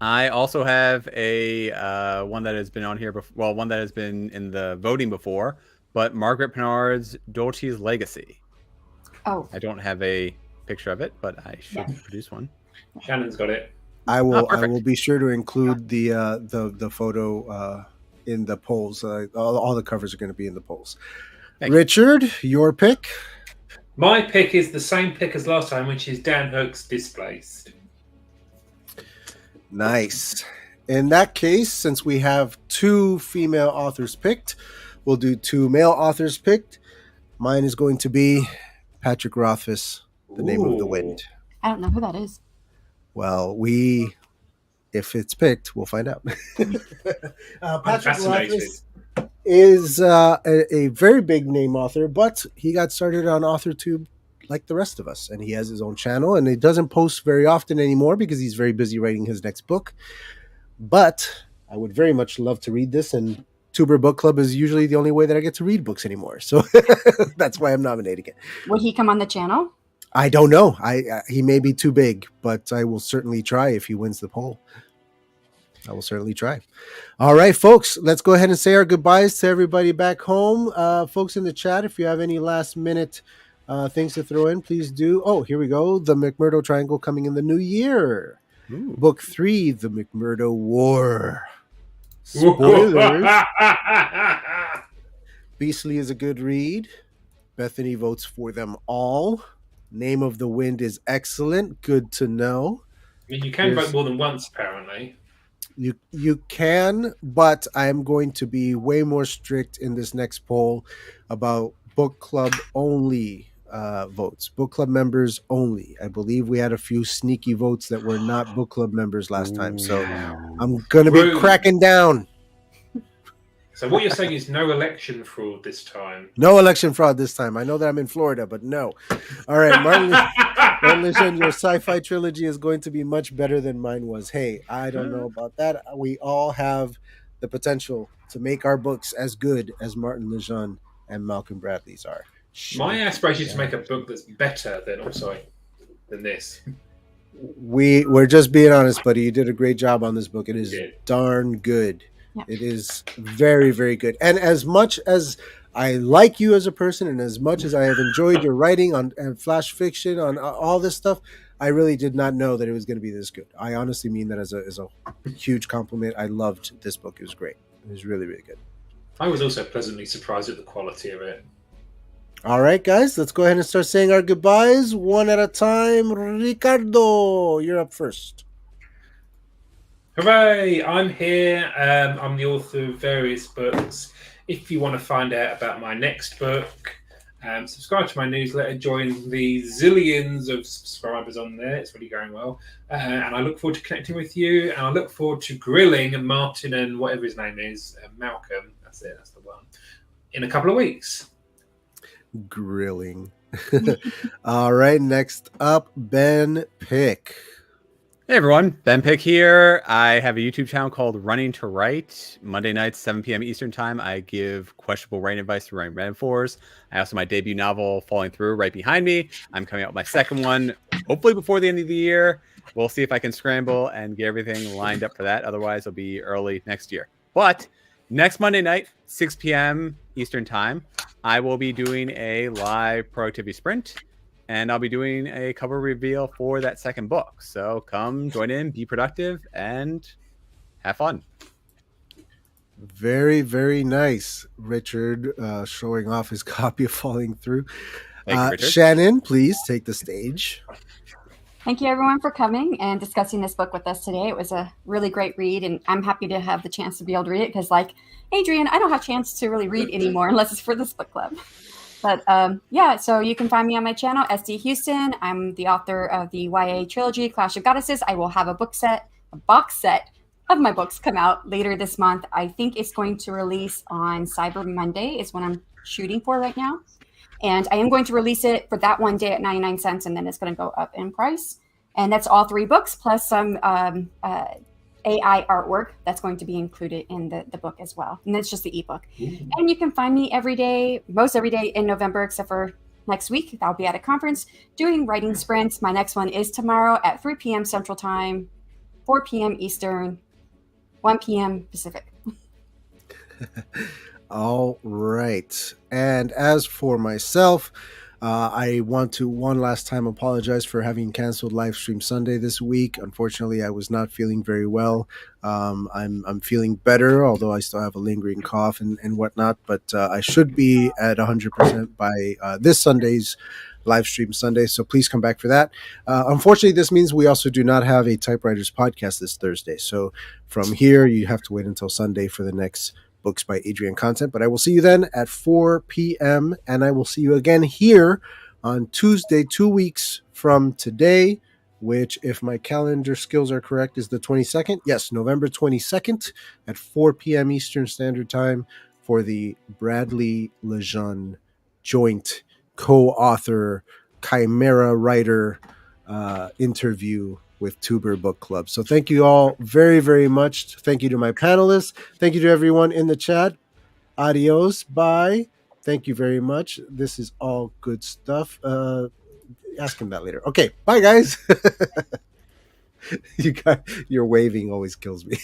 I also have a one that has been on here before. Well, one that has been in the voting before, but Margaret Penard's Dolce's Legacy. Oh. I don't have a picture of it, but I should produce one. Shannon's got it. I will be sure to include the photo in the polls. All the covers are going to be in the polls. Richard, your pick? My pick is the same pick as last time, which is Dan Hook's Displaced. Nice. In that case, since we have 2 female authors picked, we'll do 2 male authors picked. Mine is going to be Patrick Rothfuss, The Name of the Wind. I don't know who that is. Well, if it's picked, we'll find out. Patrick Rothfuss is a very big name author, but he got started on AuthorTube like the rest of us, and he has his own channel, and he doesn't post very often anymore because he's very busy writing his next book. But I would very much love to read this, and Tuber Book Club is usually the only way that I get to read books anymore, so that's why I'm nominating it. Would he come on the channel? I don't know. He may be too big, but I will certainly try if he wins the poll. I will certainly try. All right, folks, let's go ahead and say our goodbyes to everybody back home. Folks in the chat, if you have any last minute things to throw in, please do. Oh, here we go. The McMurdo Triangle coming in the new year. Ooh. Book 3, The McMurdo War. Spoilers. Beastly is a good read. Bethany votes for them all. Name of the Wind is excellent. Good to know. I mean, you can vote more than once, apparently. You can, but I'm going to be way more strict in this next poll about book club only votes. Book club members only. I believe we had a few sneaky votes that were not book club members last time, so I'm going to be cracking down. So what you're saying is no election fraud this time? No election fraud this time. I know that I'm in Florida, but no. All right, Martin Lishon, your sci-fi trilogy is going to be much better than mine was. Hey, I don't know about that. We all have the potential to make our books as good as Martin Lishon and Malcolm Bradley's are. My aspiration is to make a book that's better than this. We're just being honest, buddy. You did a great job on this book. It is darn good. Yeah. It is very, very good. And as much as I like you as a person, and as much as I have enjoyed your writing on flash fiction, on all this stuff, I really did not know that it was going to be this good. I honestly mean that as a huge compliment. I loved this book. It was great. It was really, really good. I was also pleasantly surprised at the quality of it. All right, guys, let's go ahead and start saying our goodbyes one at a time. Ricardo, you're up first. Hooray! I'm here. I'm the author of various books. If you want to find out about my next book, subscribe to my newsletter. Join the zillions of subscribers on there. It's really going well. And I look forward to connecting with you. And I look forward to grilling Martin and whatever his name is, Malcolm. That's it. That's the one. In a couple of weeks. Grilling. All right, next up, Ben Pick. Hey everyone, Ben Pick here. I have a YouTube channel called Running to Write. Monday nights, 7 p.m. Eastern Time, I give questionable writing advice to writing metaphors. I also have my debut novel, Falling Through, right behind me. I'm coming out with my second one, hopefully before the end of the year. We'll see if I can scramble and get everything lined up for that. Otherwise, it'll be early next year. But next Monday night, 6 p.m. Eastern Time, I will be doing a live productivity sprint. And I'll be doing a cover reveal for that second book. So come join in, be productive, and have fun. Very, very nice, Richard, showing off his copy of Falling Through. Thank you, Richard. Shannon, please take the stage. Thank you, everyone, for coming and discussing this book with us today. It was a really great read, and I'm happy to have the chance to be able to read it because, like Adrian, I don't have a chance to really read anymore unless it's for this book club. But yeah, so you can find me on my channel, SD Houston. I'm the author of the YA trilogy, Clash of Goddesses. I will have a box set of my books come out later this month. I think it's going to release on Cyber Monday is what I'm shooting for right now. And I am going to release it for that one day at 99 cents, and then it's going to go up in price. And that's all 3 books, plus some AI artwork that's going to be included in the book as well. And that's just the ebook. And you can find me every day, most every day in November, except for next week. I'll be at a conference doing writing sprints. My next one is tomorrow at 3 p.m. Central Time, 4 p.m. Eastern, 1 p.m. Pacific. All right. And as for myself, I want to one last time apologize for having canceled Livestream Sunday this week. Unfortunately, I was not feeling very well. I'm feeling better, although I still have a lingering cough and whatnot. But I should be at 100% by this Sunday's Livestream Sunday. So please come back for that. Unfortunately, this means we also do not have a Typewriters podcast this Thursday. So from here, you have to wait until Sunday for the next Books by Adrian content. But I will see you then at 4 p.m. and I will see you again here on Tuesday, 2 weeks from today, which, if my calendar skills are correct, is the 22nd. Yes, November 22nd at 4 p.m. Eastern Standard Time for the Bradley Lejeune joint co-author Chimera writer interview with Tuber Book Club. So thank you all very, very much. Thank you to my panelists. Thank you to everyone in the chat. Adios. Bye. Thank you very much. This is all good stuff. Ask him that later. Okay. Bye, guys. Your waving always kills me.